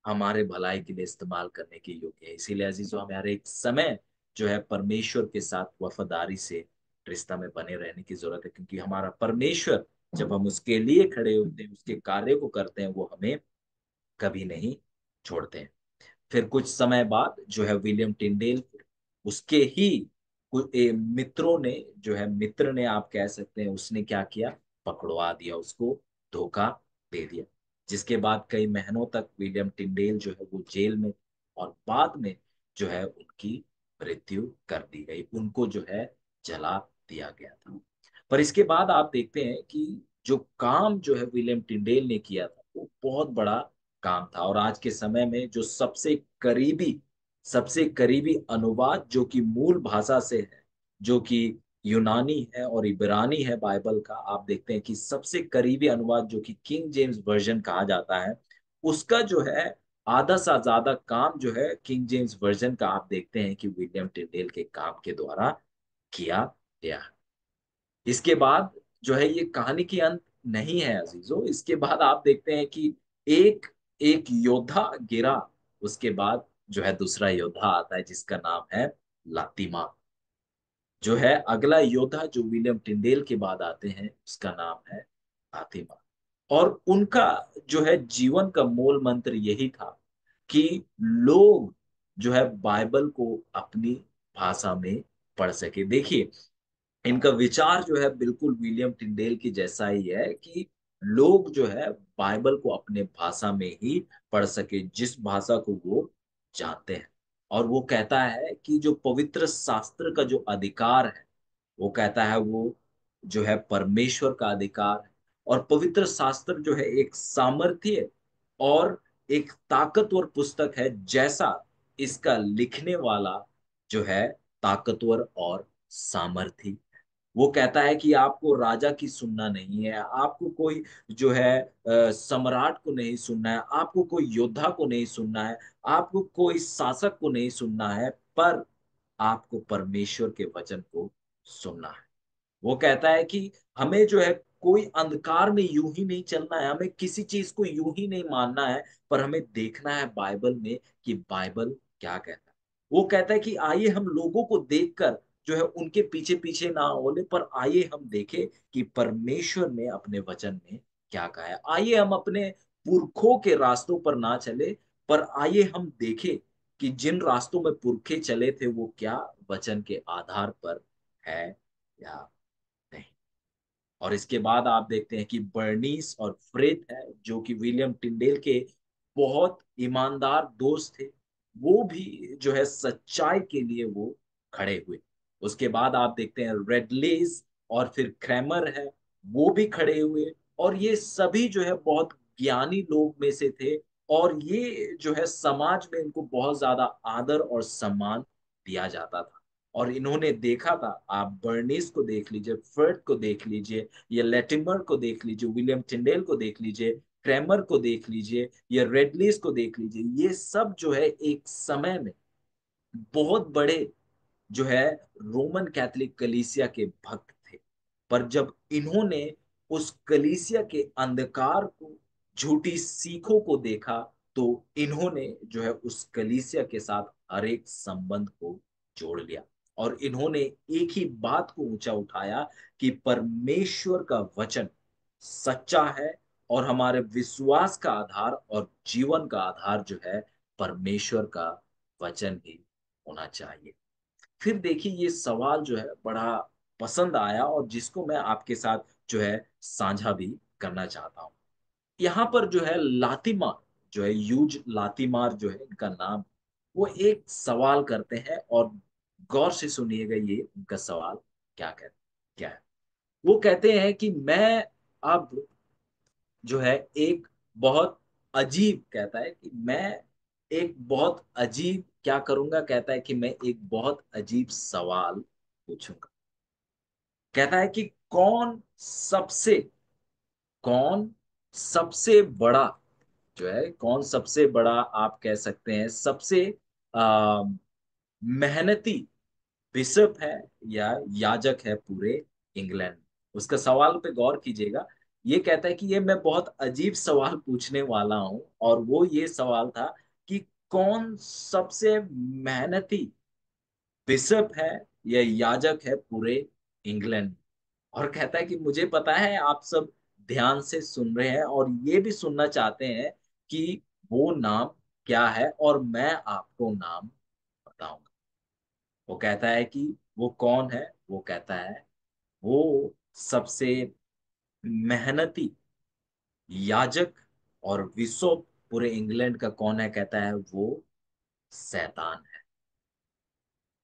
हमारे भलाई के लिए इस्तेमाल करने के योग्य है। इसीलिए अजीजों हमें हर एक समय जो है परमेश्वर के साथ वफादारी से रिश्ता में बने रहने की जरूरत है, क्योंकि हमारा परमेश्वर जब हम उसके लिए खड़े होते हैं, उसके कार्य को करते हैं, वो हमें कभी नहीं छोड़ते हैं। फिर कुछ समय बाद जो है विलियम टिंडेल को उसके ही कुछ मित्रों ने, जो है मित्र ने आप कह सकते हैं, उसने क्या किया, पकड़वा दिया, उसको धोखा दे दिया। जिसके बाद कई महीनों तक विलियम टिंडेल जो है वो जेल में, और बाद में जो है उनकी मृत्यु कर दी गई, उनको जो है जला दिया गया था। पर इसके बाद आप देखते हैं कि जो काम जो है विलियम टिंडेल ने किया था वो बहुत बड़ा काम था। और आज के समय में जो सबसे करीबी अनुवाद जो कि मूल भाषा से है, जो कि यूनानी है और इब्रानी है बाइबल का, आप देखते हैं कि सबसे करीबी अनुवाद जो कि किंग जेम्स वर्जन कहा जाता है, उसका जो है आधा सा ज्यादा काम जो है किंग जेम्स वर्जन का, आप देखते हैं कि विलियम टिंडेल के काम के द्वारा किया गया। इसके बाद जो है ये कहानी की अंत नहीं है अजीजों। इसके बाद आप देखते हैं कि एक एक योद्धा गिरा, उसके बाद जो है दूसरा योद्धा आता है, जिसका नाम है लातिमा। जो है अगला योद्धा जो विलियम टिंडेल के बाद आते हैं, उसका नाम है लातिमा। और उनका जो है जीवन का मूल मंत्र यही था कि लोग जो है बाइबल को अपनी भाषा में पढ़ सके। देखिए, इनका विचार जो है बिल्कुल विलियम टिंडेल की जैसा ही है कि लोग जो है बाइबल को अपने भाषा में ही पढ़ सके, जिस भाषा को वो जानते हैं। और वो कहता है कि जो पवित्र शास्त्र का जो अधिकार है, वो कहता है वो जो है परमेश्वर का अधिकार है। और पवित्र शास्त्र जो है एक सामर्थ्य और एक ताकतवर पुस्तक है, जैसा इसका लिखने वाला जो है ताकतवर और सामर्थी। वो कहता है कि आपको राजा की सुनना नहीं है, आपको कोई जो है सम्राट को नहीं सुनना है, आपको कोई योद्धा को नहीं सुनना है, आपको कोई शासक को नहीं सुनना है, पर आपको परमेश्वर के वचन को सुनना है। वो कहता है कि हमें जो है कोई अंधकार में यूं ही नहीं चलना है, हमें किसी चीज को यूं ही नहीं मानना है, पर हमें देखना है बाइबल में कि बाइबल क्या कहता है। वो कहता है कि आइए हम लोगों को देखकर जो है उनके पीछे पीछे ना बोले, पर आइए हम देखें कि परमेश्वर ने अपने वचन में क्या कहा है। आइए हम अपने पुरखों के रास्तों पर ना चले, पर आइए हम देखें कि जिन रास्तों में पुरखे चले थे वो क्या वचन के आधार पर है या नहीं। और इसके बाद आप देखते हैं कि बर्नीस और फ्रेड है, जो कि विलियम टिंडेल के बहुत ईमानदार दोस्त थे, वो भी जो है सच्चाई के लिए वो खड़े हुए। उसके बाद आप देखते हैं रेडलेस और फिर क्रैमर है, वो भी खड़े हुए। और ये सभी जो है बहुत ज्ञानी लोग में से थे, और ये जो है समाज में इनको बहुत ज्यादा आदर और सम्मान दिया जाता था। और इन्होंने देखा था, आप बर्नीस को देख लीजिए, फ्रेड को देख लीजिए, या लेटिमर को देख लीजिए, विलियम टिंडेल को देख लीजिए, क्रैमर को देख लीजिए, या रेडलीस को देख लीजिए, ये सब जो है एक समय में बहुत बड़े जो है रोमन कैथोलिक कलीसिया के भक्त थे। पर जब इन्होंने उस कलीसिया के अंधकार को, झूठी सीखों को देखा, तो इन्होंने जो है उस कलीसिया के साथ हर एक संबंध को जोड़ लिया, और इन्होंने एक ही बात को ऊंचा उठाया कि परमेश्वर का वचन सच्चा है, और हमारे विश्वास का आधार और जीवन का आधार जो है परमेश्वर का वचन ही होना चाहिए। फिर देखिए ये सवाल जो है बड़ा पसंद आया, और जिसको मैं आपके साथ जो है साझा भी करना चाहता हूँ। यहाँ पर जो है लातिमार, जो है यूज लातिमार जो है इनका नाम, वो एक सवाल करते हैं, और गौर से सुनिएगा ये उनका सवाल क्या है। वो कहते हैं कि मैं अब जो है एक बहुत अजीब, कहता है कि मैं एक बहुत अजीब क्या करूंगा, कहता है कि मैं एक बहुत अजीब सवाल पूछूंगा। कहता है कि कौन सबसे बड़ा जो है, कौन सबसे बड़ा, आप कह सकते हैं सबसे आ, मेहनती बिशप है या याजक है पूरे इंग्लैंड में। उसका सवाल पे गौर कीजिएगा। ये कहता है कि ये मैं बहुत अजीब सवाल पूछने वाला हूं, और वो ये सवाल था कि कौन सबसे मेहनती बिशप है या याजक है पूरे इंग्लैंड में। और कहता है कि मुझे पता है आप सब ध्यान से सुन रहे हैं और ये भी सुनना चाहते हैं कि वो नाम क्या है, और मैं आपको नाम बताऊंगा। वो कहता है कि वो कौन है। वो कहता है वो सबसे मेहनती याजक और विश्व पूरे इंग्लैंड का कौन है, कहता है वो शैतान है।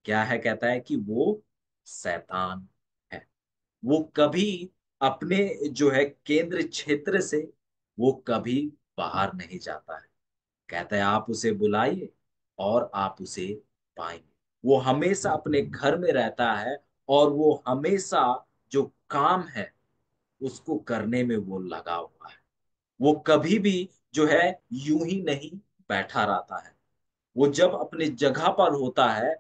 क्या है, कहता है कि वो शैतान है। वो कभी अपने जो है केंद्र क्षेत्र से वो कभी बाहर नहीं जाता है। कहता है आप उसे बुलाइए और आप उसे पाएंगे। वो हमेशा अपने घर में रहता है, और वो हमेशा जो काम है उसको करने में वो लगा हुआ है। वो कभी भी जो है यूं ही नहीं बैठा रहता है। वो जब अपने जगह पर होता है,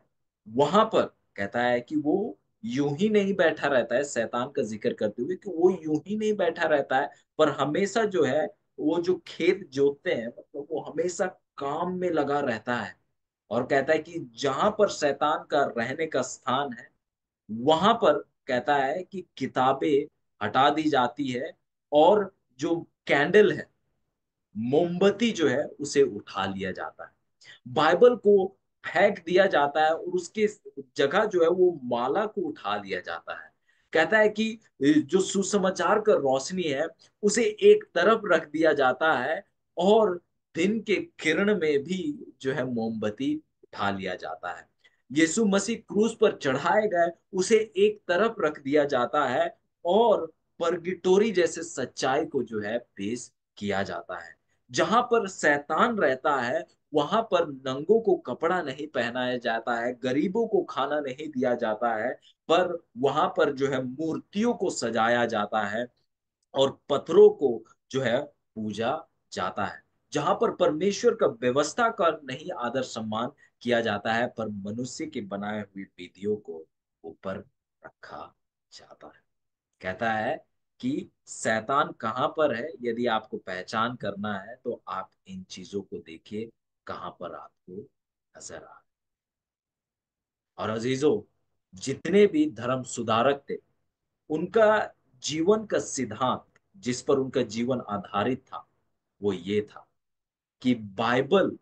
वहां पर कहता है कि वो यूं ही नहीं बैठा रहता है, शैतान का जिक्र करते हुए कि वो यूं ही नहीं बैठा रहता है, पर हमेशा जो है वो जो खेत जोतते हैं, मतलब वो हमेशा काम में लगा रहता है। और कहता है कि जहां पर शैतान का रहने का स्थान है, वहां पर कहता है कि किताबें हटा दी जाती है, और जो कैंडल है, मोमबत्ती जो है उसे उठा लिया जाता है, बाइबल को फेंक दिया जाता है, और उसके जगह जो है वो माला को उठा लिया जाता है। कहता है कि जो सुसमाचार का रोशनी है उसे एक तरफ रख दिया जाता है, और दिन के किरण में भी जो है मोमबत्ती उठा लिया जाता है। यीशु मसीह क्रूस पर चढ़ाए गए, उसे एक तरफ रख दिया जाता है, और परगिटोरी जैसे सच्चाई को जो है पेश किया जाता है। जहां पर शैतान रहता है वहां पर नंगों को कपड़ा नहीं पहनाया जाता है, गरीबों को खाना नहीं दिया जाता है, पर वहां पर जो है मूर्तियों को सजाया जाता है, और पत्थरों को जो है पूजा जाता है। जहां पर परमेश्वर का व्यवस्था का नहीं आदर सम्मान किया जाता है, पर मनुष्य के बनाए हुए विधियों को ऊपर रखा जाता है। कहता है कि शैतान कहाँ पर है, यदि आपको पहचान करना है तो आप इन चीजों को देखिए कहाँ पर आपको नजर आ। और अजीजों, जितने भी धर्म सुधारक थे, उनका जीवन का सिद्धांत, जिस पर उनका जीवन आधारित था, वो ये था कि बाइबल,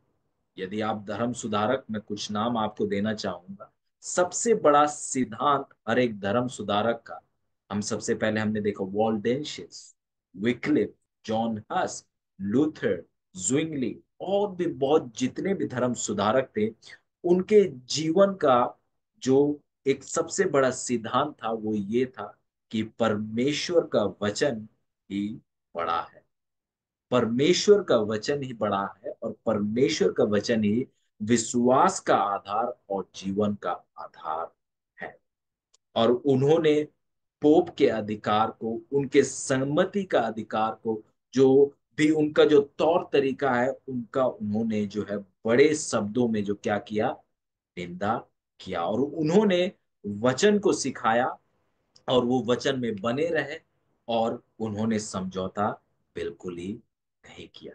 यदि आप धर्म सुधारक, मैं कुछ नाम आपको देना चाहूंगा, सबसे बड़ा सिद्धांत हर एक धर्म सुधारक का, हम सबसे पहले हमने देखा वॉल्डेंशियस, विक्लिफ, जॉन हस, लूथर, ज्विंगली, और भी बहुत जितने भी धर्म सुधारक थे, उनके जीवन का जो एक सबसे बड़ा सिद्धांत था वो ये था कि परमेश्वर का वचन ही बड़ा है। परमेश्वर का वचन ही बड़ा है, और परमेश्वर का वचन ही विश्वास का आधार और जीवन का आधार और उन्होंने पोप के अधिकार को, उनके सम्मति का अधिकार को, जो भी उनका जो तौर तरीका है उनका, उन्होंने जो है बड़े शब्दों में जो क्या किया, निंदा किया। और उन्होंने वचन को सिखाया और वो वचन में बने रहे, और उन्होंने समझौता बिल्कुल ही नहीं किया।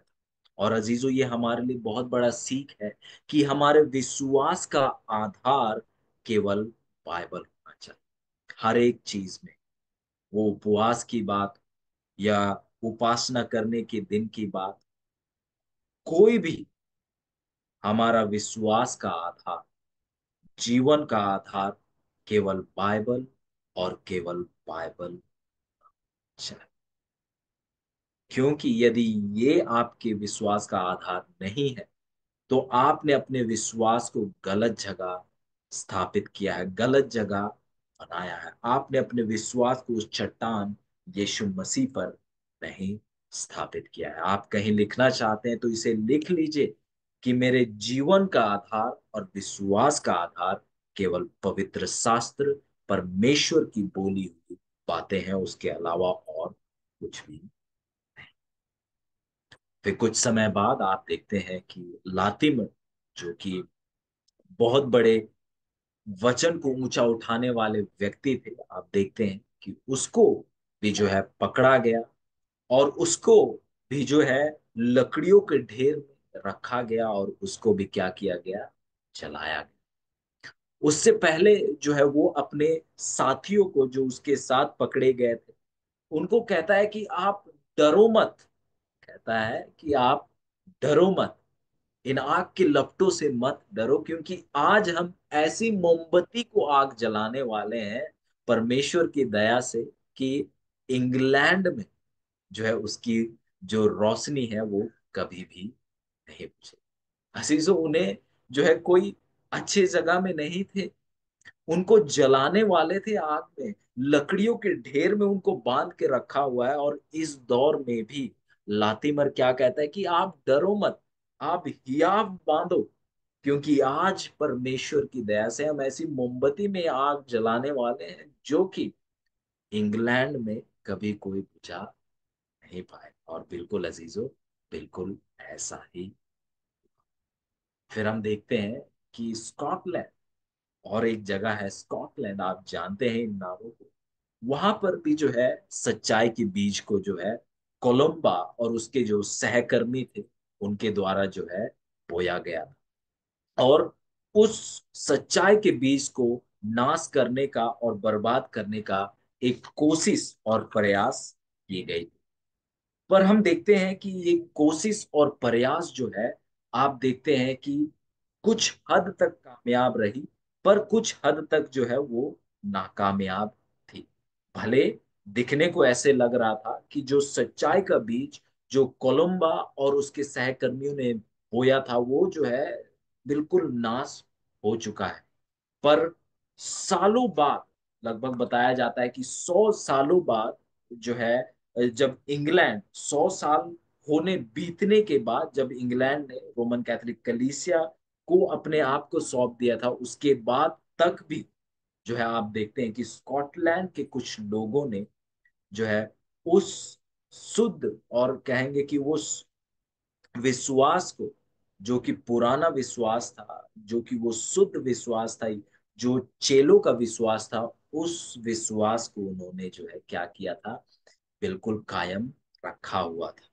और अजीजों, ये हमारे लिए बहुत बड़ा सीख है कि हमारे विश्वास का आधार केवल बाइबल होना चाहिए। हर एक चीज में, वो उपवास की बात या उपासना करने के दिन की बात, कोई भी, हमारा विश्वास का आधार, जीवन का आधार केवल बाइबल और केवल बाइबल चाहिए। क्योंकि यदि ये आपके विश्वास का आधार नहीं है, तो आपने अपने विश्वास को गलत जगह स्थापित किया है, गलत जगह बनाया है। आपने अपने विश्वास को उस चट्टान यीशु मसीह पर नहीं स्थापित किया है। आप कहीं लिखना चाहते हैं तो इसे लिख लीजिए कि मेरे जीवन का आधार और विश्वास का आधार केवल पवित्र शास्त्र, परमेश्वर की बोली हुई बातें हैं, उसके अलावा और कुछ भी। फिर कुछ समय बाद आप देखते हैं कि लातिम, जो कि बहुत बड़े वचन को ऊंचा उठाने वाले व्यक्ति थे, आप देखते हैं कि उसको भी जो है पकड़ा गया, और उसको भी जो है लकड़ियों के ढेर में रखा गया, और उसको भी क्या किया गया, जलाया गया। उससे पहले जो है वो अपने साथियों को, जो उसके साथ पकड़े गए थे, उनको कहता है कि आप डरो मत। कहता है कि आप डरो मत, इन आग के लपटों से मत डरो, क्योंकि आज हम ऐसी मोमबत्ती को आग जलाने वाले हैं परमेश्वर की दया से, कि इंग्लैंड में जो है उसकी जो रोशनी है वो कभी भी नहीं बुझे। अजीजों, उन्हें जो है कोई अच्छे जगह में नहीं थे, उनको जलाने वाले थे आग में, लकड़ियों के ढेर में उनको बांध के रखा हुआ है। और इस दौर में भी लातिमर क्या कहता है कि आप डरो मत, आप हियाव बांधो, क्योंकि आज परमेश्वर की दया से हम ऐसी मोमबत्ती में आग जलाने वाले हैं जो कि इंग्लैंड में कभी कोई बुझा नहीं पाए। और बिल्कुल अजीजों, बिल्कुल ऐसा ही। फिर हम देखते हैं कि स्कॉटलैंड, और एक जगह है स्कॉटलैंड, आप जानते हैं इन नामों को, वहां पर भी जो है सच्चाई के बीज को जो है कोलंबा और उसके जो सहकर्मी थे उनके द्वारा जो है बोया गया था। और उस सच्चाई के बीज को नाश करने का और बर्बाद करने का एक कोशिश और प्रयास की गई। पर हम देखते हैं कि ये कोशिश और प्रयास जो है, आप देखते हैं कि कुछ हद तक कामयाब रही, पर कुछ हद तक जो है वो नाकामयाब थी। भले दिखने को ऐसे लग रहा था कि जो सच्चाई का बीज जो कोलंबा और उसके सहकर्मियों ने बोया था वो जो है बिल्कुल नाश हो चुका है। पर सालों बाद, लगभग बताया जाता है कि 100 सालों बाद जो है, जब इंग्लैंड 100 साल होने बीतने के बाद, जब इंग्लैंड ने रोमन कैथोलिक कलीसिया को अपने आप को सौंप दिया था, उसके बाद तक भी जो है आप देखते हैं कि स्कॉटलैंड के कुछ लोगों ने जो है उस शुद्ध, और कहेंगे कि वो विश्वास को, जो कि पुराना विश्वास था, जो कि वो शुद्ध विश्वास था, जो चेलों का विश्वास था, उस विश्वास को उन्होंने जो है क्या किया था, बिल्कुल कायम रखा हुआ था।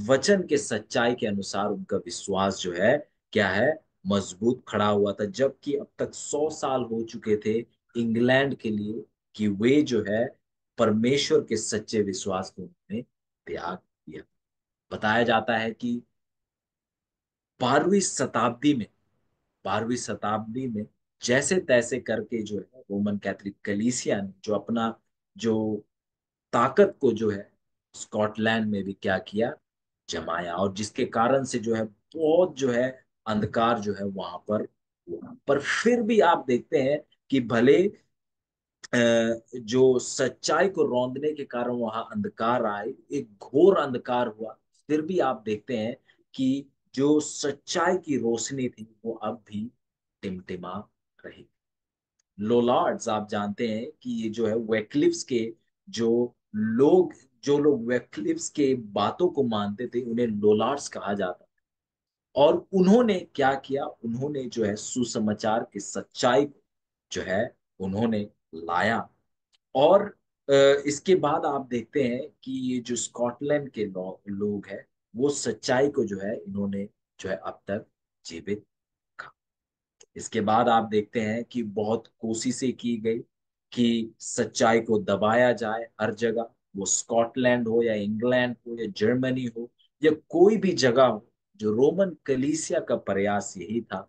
वचन के सच्चाई के अनुसार उनका विश्वास जो है क्या है, मजबूत खड़ा हुआ था। जबकि अब तक 100 साल हो चुके थे इंग्लैंड के लिए कि वे जो है परमेश्वर के सच्चे विश्वास को उन्होंने त्याग दिया। बताया जाता है कि 12वीं शताब्दी में, 12वीं शताब्दी में जैसे तैसे करके जो है रोमन कैथोलिक कलीसिया ने जो अपना जो ताकत को जो है स्कॉटलैंड में भी क्या किया, जमाया, और जिसके कारण से जो है बहुत जो है अंधकार जो है वहां पर हुआ। पर फिर भी आप देखते हैं कि भले जो सच्चाई को रौंदने के कारण वहां अंधकार आए, एक घोर अंधकार हुआ, फिर भी आप देखते हैं कि जो सच्चाई की रोशनी थी वो अब भी टिमटिमा रही। लोलार्ड्स, आप जानते हैं कि ये जो है वैकलिफ्स के जो लोग जो लोग वैकलिफ्स के बातों को मानते थे उन्हें लोलार्ड्स कहा जाता। और उन्होंने क्या किया, उन्होंने जो है सुसमाचार की सच्चाई को जो है उन्होंने लाया। और इसके बाद आप देखते हैं कि ये जो स्कॉटलैंड के लोग हैं वो सच्चाई को जो है इन्होंने जो है अब तक जीवित रखा। इसके बाद आप देखते हैं कि बहुत कोशिशें की गई कि सच्चाई को दबाया जाए हर जगह, वो स्कॉटलैंड हो या इंग्लैंड हो या जर्मनी हो या कोई भी जगह हो। जो रोमन कलीसिया का प्रयास यही था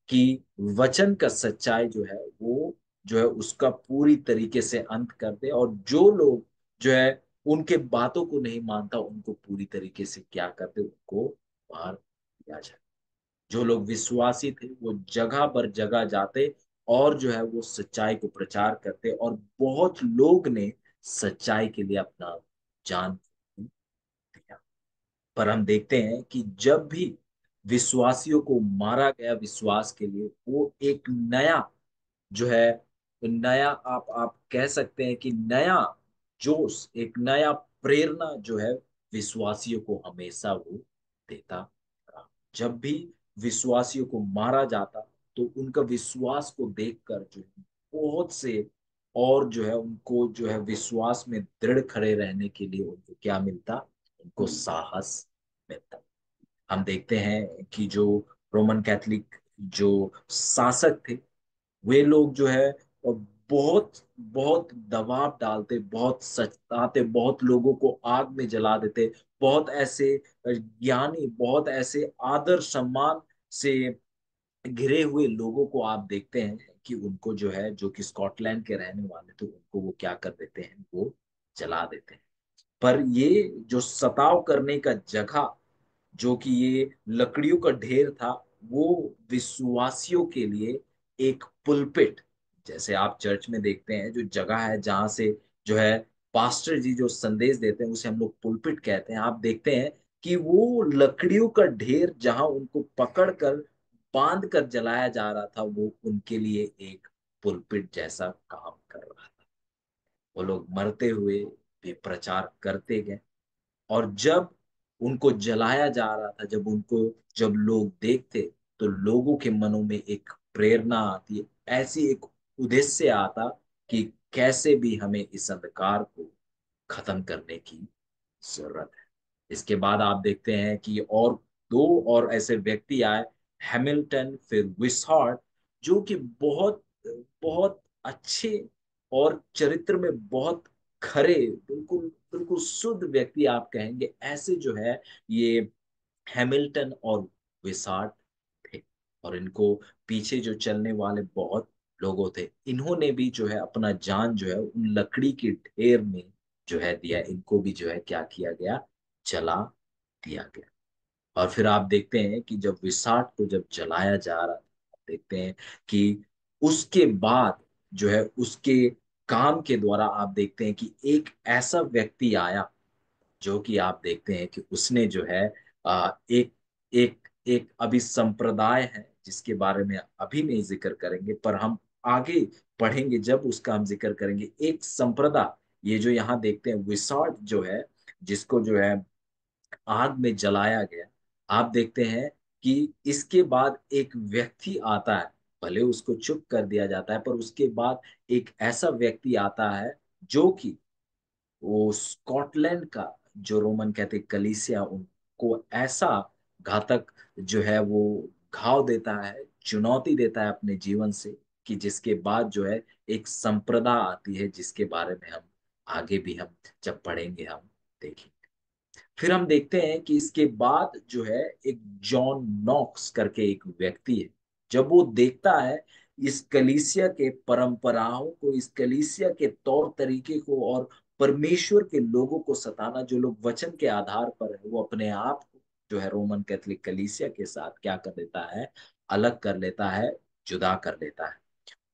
कि वचन का सच्चाई जो है वो जो है उसका पूरी तरीके से अंत कर दे, और जो लोग जो है उनके बातों को नहीं मानता उनको पूरी तरीके से क्या कर दे, उनको बाहर दिया जाए। जो लोग विश्वासी थे वो जगह पर जगह जाते और जो है वो सच्चाई को प्रचार करते, और बहुत लोग ने सच्चाई के लिए अपना जान दिया। पर हम देखते हैं कि जब भी विश्वासियों को मारा गया विश्वास के लिए, वो एक नया जो है, नया आप कह सकते हैं कि नया जोश, एक नया प्रेरणा जो है विश्वासियों को हमेशा वो देता रहा। जब भी विश्वासियों को मारा जाता तो उनका विश्वास को देखकर जो है बहुत से और जो है उनको जो है विश्वास में दृढ़ खड़े रहने के लिए उनको क्या मिलता, उनको साहस मिलता। हम देखते हैं कि जो रोमन कैथोलिक जो शासक थे वे लोग जो है और बहुत बहुत दबाव डालते, बहुत सताते, बहुत लोगों को आग में जला देते, बहुत ऐसे ज्ञानी, बहुत ऐसे आदर सम्मान से घिरे हुए लोगों को आप देखते हैं कि उनको जो है, जो कि स्कॉटलैंड के रहने वाले थे, उनको वो क्या कर देते हैं, वो जला देते हैं। पर ये जो सताव करने का जगह, जो कि ये लकड़ियों का ढेर था, वो विश्वासियों के लिए एक पुलपिट, जैसे आप चर्च में देखते हैं जो जगह है जहां से जो है पास्टर जी जो संदेश देते हैं उसे हम लोग पुलपिट कहते हैं। आप देखते हैं कि वो लकड़ियों का ढेर जहां उनको पकड़ कर बांध कर जलाया जा रहा था, वो उनके लिए एक पुलपिट जैसा काम कर रहा था। वो लोग मरते हुए भी प्रचार करते गए। और जब उनको जलाया जा रहा था, जब उनको जब लोग देखते तो लोगों के मनों में एक प्रेरणा आती, ऐसी एक उद्देश्य आता कि कैसे भी हमें इस अंधकार को खत्म करने की जरूरत है। इसके बाद आप देखते हैं कि और दो और ऐसे व्यक्ति आए, हैमिल्टन फिर विसहार्ड, जो कि बहुत बहुत अच्छे और चरित्र में बहुत खरे, बिल्कुल बिल्कुल शुद्ध व्यक्ति आप कहेंगे, ऐसे जो है ये हैमिल्टन और विसार्ड थे। और इनको पीछे जो चलने वाले बहुत लोगों थे, इन्होंने भी जो है अपना जान जो है उन लकड़ी के ढेर में जो है दिया, इनको भी जो है क्या किया गया, जला दिया गया। और फिर आप देखते हैं कि जब विसाट को जब जलाया जा रहा था, आप देखते हैं कि उसके बाद जो है उसके काम के द्वारा आप देखते हैं कि एक ऐसा व्यक्ति आया जो कि आप देखते हैं कि उसने जो है एक एक एक अभी संप्रदाय है जिसके बारे में अभी नहीं जिक्र करेंगे, पर हम आगे पढ़ेंगे जब उसका हम जिक्र करेंगे। एक संप्रदाय, ये जो यहाँ देखते हैं विसार्ड जो है, जिसको जो है आग में जलाया गया। आप देखते हैं कि इसके बाद एक व्यक्ति आता है, भले उसको चुप कर दिया जाता है, पर उसके बाद एक ऐसा व्यक्ति आता है जो कि वो स्कॉटलैंड का जो रोमन कैथोलिक कलीसिया उनको ऐसा घातक जो है वो घाव देता है, चुनौती देता है अपने जीवन से, कि जिसके बाद जो है एक संप्रदा आती है जिसके बारे में हम आगे भी हम जब पढ़ेंगे हम देखेंगे। फिर हम देखते हैं कि इसके बाद जो है एक जॉन नॉक्स करके एक व्यक्ति है। जब वो देखता है इस कलीसिया के परंपराओं को, इस कलीसिया के तौर तरीके को, और परमेश्वर के लोगों को सताना, जो लोग वचन के आधार पर है, वो अपने आप को जो है रोमन कैथोलिक कलीसिया के साथ क्या कर देता है, अलग कर लेता है, जुदा कर लेता है।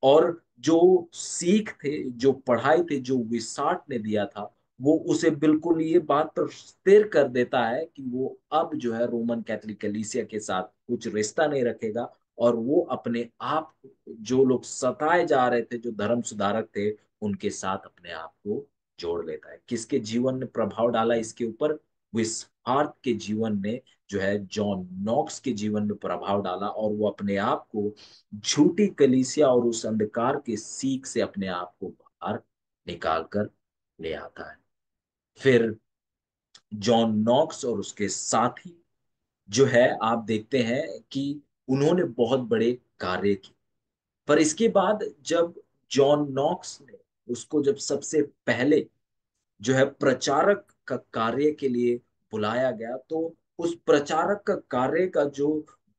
और जो सीख थे, जो पढ़ाई थे, जो विसाट ने दिया था, वो उसे बिल्कुल ये बात पर स्थिर कर देता है कि वो अब जो है रोमन कैथोलिक कलीसिया के साथ कुछ रिश्ता नहीं रखेगा, और वो अपने आप को जो लोग सताए जा रहे थे, जो धर्म सुधारक थे, उनके साथ अपने आप को जोड़ लेता है। किसके जीवन ने प्रभाव डाला इसके ऊपर? विसहार्थ के जीवन ने जो है जॉन नॉक्स के जीवन में प्रभाव डाला, और वो अपने आप को झूठी कलीसिया और उस अंधकार के सीख से अपने आप को बाहर निकाल कर ले आता है। फिर जॉन नॉक्स और उसके साथी जो है, आप देखते हैं कि उन्होंने बहुत बड़े कार्य किए। पर इसके बाद जब जॉन नॉक्स ने उसको जब सबसे पहले जो है प्रचारक का कार्य के लिए बुलाया गया, तो उस प्रचारक का कार्य का जो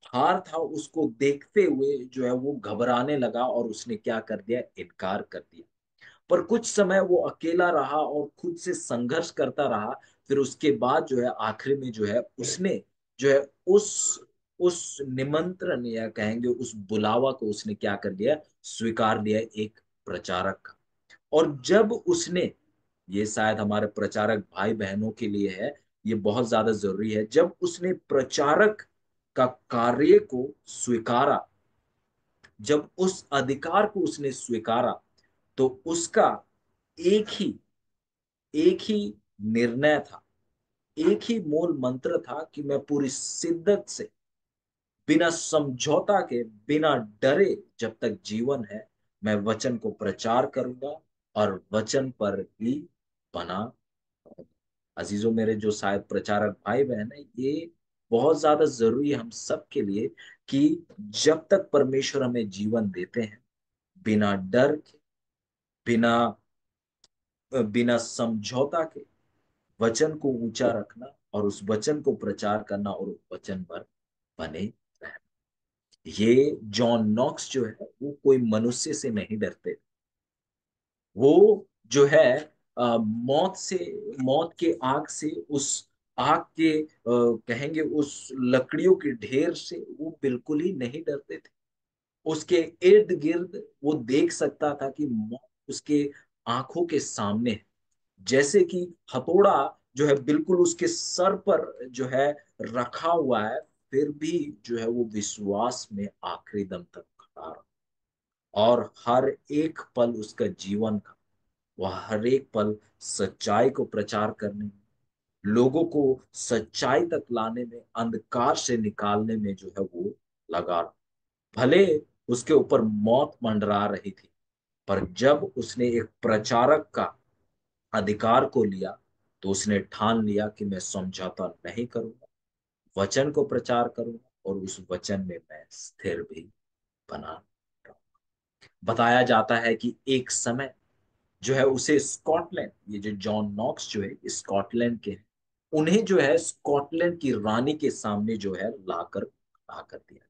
भार था उसको देखते हुए जो है वो घबराने लगा, और उसने क्या कर दिया? इनकार कर दिया। पर कुछ समय वो अकेला रहा और खुद से संघर्ष करता रहा। फिर उसके बाद जो है आखिर में जो है उसने जो है उस निमंत्रण या कहेंगे उस बुलावा को उसने क्या कर लिया? स्वीकार लिया, एक प्रचारक का। और जब उसने, ये शायद हमारे प्रचारक भाई बहनों के लिए है, ये बहुत ज्यादा जरूरी है, जब उसने प्रचारक का कार्य को स्वीकारा, जब उस अधिकार को उसने स्वीकारा, तो उसका एक ही एक ही निर्णय था, एक ही मूल मंत्र था कि मैं पूरी शिद्दत से, बिना समझौता के, बिना डरे, जब तक जीवन है, मैं वचन को प्रचार करूंगा और वचन पर ही बना रहूंगा। अजीजों मेरे, जो शायद प्रचारक भाई बहन है, ये बहुत ज्यादा जरूरी है हम सब के लिए कि जब तक परमेश्वर हमें जीवन देते हैं, बिना डर के, बिना बिना समझौता के वचन को ऊंचा रखना और उस वचन को प्रचार करना और उस वचन पर बने रहना। ये जॉन नॉक्स जो है वो कोई मनुष्य से नहीं डरते। वो जो है मौत से, मौत के आग से, उस आग के कहेंगे उस लकड़ियों के ढेर से वो बिल्कुल ही नहीं डरते थे। उसके इर्द गिर्द वो देख सकता था कि मौत उसके आंखों के सामने है। जैसे कि हथौड़ा जो है बिल्कुल उसके सर पर जो है रखा हुआ है, फिर भी जो है वो विश्वास में आखिरी दम तक खड़ा रहा। और हर एक पल उसका जीवन का, वह हर एक पल सच्चाई को प्रचार करने में, लोगों को सच्चाई तक लाने में, अंधकार से निकालने में जो है वो लगा रहा। भले उसके ऊपर मौत मंडरा रही थी, पर जब उसने एक प्रचारक का अधिकार को लिया, तो उसने ठान लिया कि मैं समझौता नहीं करूंगा, वचन को प्रचार करूंगा और उस वचन में मैं स्थिर भी बना रहूंगा। बताया जाता है कि एक समय जो है उसे स्कॉटलैंड, ये जो जॉन नॉक्स जो है स्कॉटलैंड के हैं, उन्हें जो है स्कॉटलैंड की रानी के सामने जो है लाकर दिया।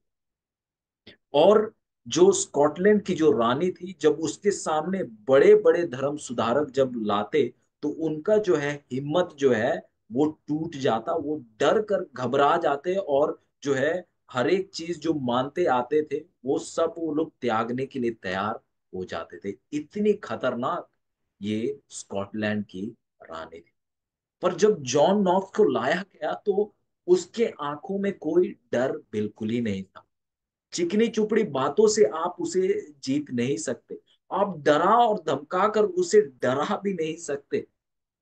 और जो स्कॉटलैंड की जो रानी थी, जब उसके सामने बड़े बड़े धर्म सुधारक जब लाते, तो उनका जो है हिम्मत जो है वो टूट जाता, वो डर कर घबरा जाते, और जो है हर एक चीज जो मानते आते थे वो सब वो लोग त्यागने के लिए तैयार हो जाते थे। इतनी खतरनाक ये स्कॉटलैंड की रानी थी। पर जब जॉन नॉक्स को लाया गया, तो उसके आंखों में कोई डर बिल्कुल ही नहीं था। चिकनी चुपड़ी बातों से आप उसे जीत नहीं सकते। आप डरा और धमका कर उसे डरा भी नहीं सकते।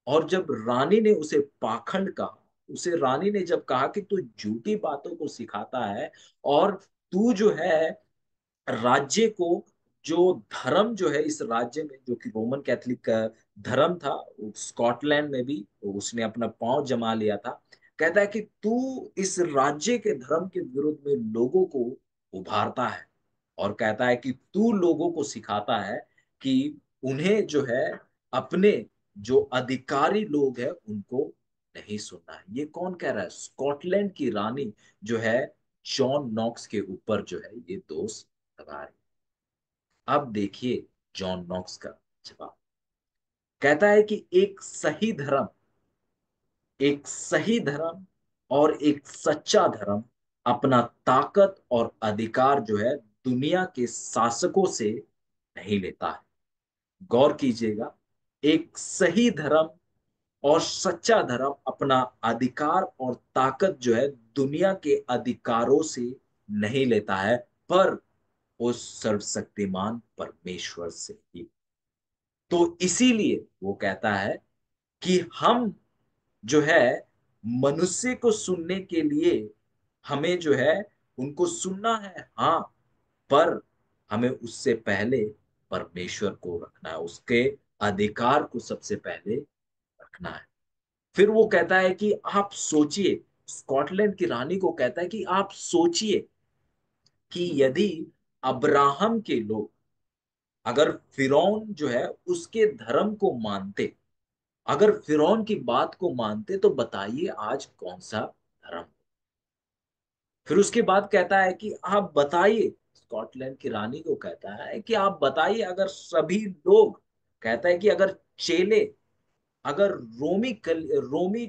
और जब रानी ने उसे पाखंड कहा, उसे रानी ने जब कहा कि तू झूठी बातों को सिखाता है, और तू जो है राज्य को, जो धर्म जो है इस राज्य में, जो कि रोमन कैथोलिक का धर्म था, स्कॉटलैंड में भी उसने अपना पांव जमा लिया था। कहता है कि तू इस राज्य के धर्म के विरुद्ध में लोगों को उभारता है, और कहता है कि तू लोगों को सिखाता है कि उन्हें जो है अपने जो अधिकारी लोग हैं उनको नहीं सुनना है। ये कौन कह रहा है? स्कॉटलैंड की रानी जो है जॉन नॉक्स के ऊपर जो है ये दोष लगा रही। अब देखिए जॉन नॉक्स का जवाब। कहता है कि एक सही धर्म और एक सच्चा धर्म अपना ताकत और अधिकार जो है दुनिया के शासकों से नहीं लेता है। गौर कीजिएगा, एक सही धर्म और सच्चा धर्म अपना अधिकार और ताकत जो है दुनिया के अधिकारों से नहीं लेता है, पर उस सर्वशक्तिमान परमेश्वर से ही। तो इसीलिए वो कहता है कि हम जो है मनुष्य को सुनने के लिए हमें जो है उनको सुनना है, हाँ, पर हमें उससे पहले परमेश्वर को रखना है, उसके अधिकार को सबसे पहले रखना है। फिर वो कहता है कि आप सोचिए, स्कॉटलैंड की रानी को कहता है कि आप सोचिए कि यदि अब्राहम के लोग अगर फिरौन जो है उसके धर्म को मानते, अगर फिरौन की बात को मानते, तो बताइए आज कौन सा धर्म। फिर उसके बाद कहता है कि आप बताइए, स्कॉटलैंड की रानी को कहता है कि आप बताइए, अगर सभी लोग, कहता है कि अगर चेले, अगर रोमी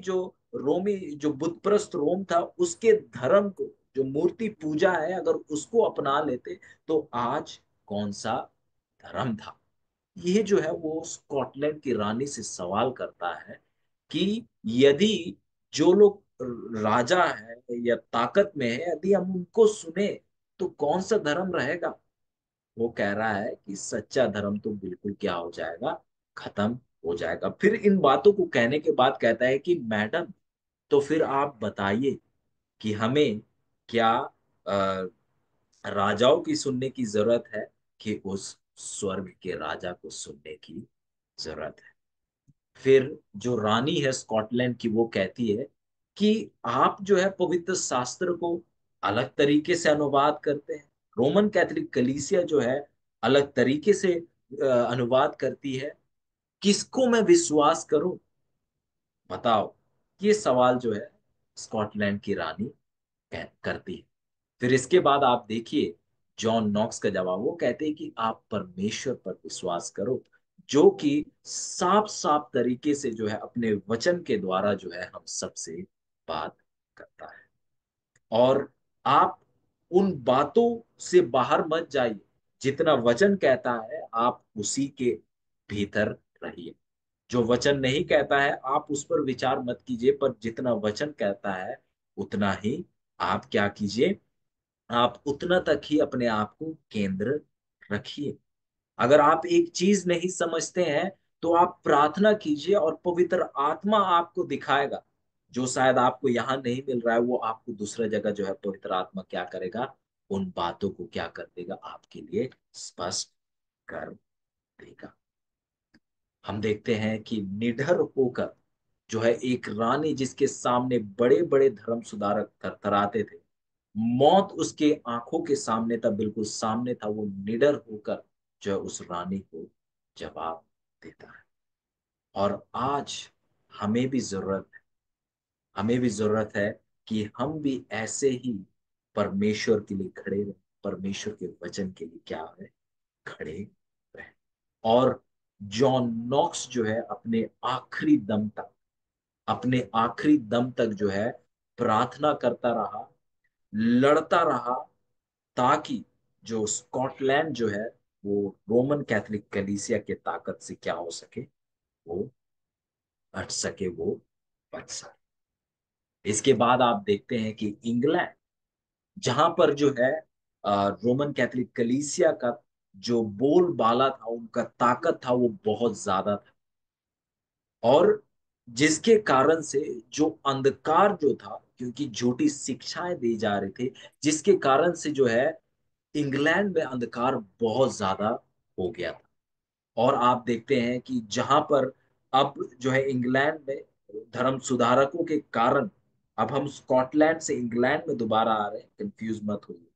जो बुतप्रस्त रोम था उसके धर्म को, जो मूर्ति पूजा है, अगर उसको अपना लेते, तो आज कौन सा धर्म था। ये जो है वो स्कॉटलैंड की रानी से सवाल करता है कि यदि जो लोग राजा है या ताकत में है, यदि हम उनको सुने तो कौन सा धर्म रहेगा। वो कह रहा है कि सच्चा धर्म तो बिल्कुल क्या हो जाएगा, खत्म हो जाएगा। फिर इन बातों को कहने के बाद कहता है कि मैडम, तो फिर आप बताइए कि हमें क्या राजाओं की सुनने की जरूरत है कि उस स्वर्ग के राजा को सुनने की जरूरत है। फिर जो रानी है स्कॉटलैंड की वो कहती है कि आप जो है पवित्र शास्त्र को अलग तरीके से अनुवाद करते हैं, रोमन कैथोलिक कलीसिया जो है अलग तरीके से अनुवाद करती है, किसको मैं विश्वास करूं, बताओ। ये सवाल जो है स्कॉटलैंड की रानी करती है। फिर इसके बाद आप देखिए जॉन नॉक्स का जवाब, वो कहते हैं कि आप परमेश्वर पर विश्वास करो, जो कि साफ साफ तरीके से जो है अपने वचन के द्वारा जो है हम सबसे बात करता है। और आप उन बातों से बाहर मत जाइए, जितना वचन कहता है आप उसी के भीतर रहिए। जो वचन नहीं कहता है आप उस पर विचार मत कीजिए, पर जितना वचन कहता है उतना ही आप क्या कीजिए, आप उतना तक ही अपने आप को केंद्र रखिए। अगर आप एक चीज नहीं समझते हैं तो आप प्रार्थना कीजिए और पवित्र आत्मा आपको दिखाएगा। जो शायद आपको यहाँ नहीं मिल रहा है वो आपको दूसरा जगह जो है पवित्र आत्मा क्या करेगा, उन बातों को क्या कर देगा, आपके लिए स्पष्ट कर देगा। हम देखते हैं कि निडर होकर जो है एक रानी जिसके सामने बड़े बड़े धर्म सुधारक थरथराते थे, मौत उसके आंखों के सामने था, बिल्कुल सामने था, वो निडर होकर जो है उस रानी को जवाब देता है। और आज हमें भी जरूरत है, हमें भी जरूरत है कि हम भी ऐसे ही परमेश्वर के लिए खड़े रहे, परमेश्वर के वचन के लिए क्या है, खड़े रहे। और जॉन नॉक्स जो है अपने आखिरी दम तक जो है प्रार्थना करता रहा, लड़ता रहा, ताकि जो स्कॉटलैंड जो है वो रोमन कैथोलिक कलीसिया के ताकत से क्या हो सके, वो हट सके, वो बच सके। इसके बाद आप देखते हैं कि इंग्लैंड, जहां पर जो है रोमन कैथोलिक कलीसिया का जो बोलबाला था, उनका ताकत था, वो बहुत ज्यादा था। और जिसके कारण से जो अंधकार जो था, क्योंकि झूठी शिक्षाएं दी जा रही थी, जिसके कारण से जो है इंग्लैंड में अंधकार बहुत ज्यादा हो गया था। और आप देखते हैं कि जहां पर अब जो है इंग्लैंड में धर्म सुधारकों के कारण, अब हम स्कॉटलैंड से इंग्लैंड में दोबारा आ रहे हैं, कंफ्यूज मत होइए।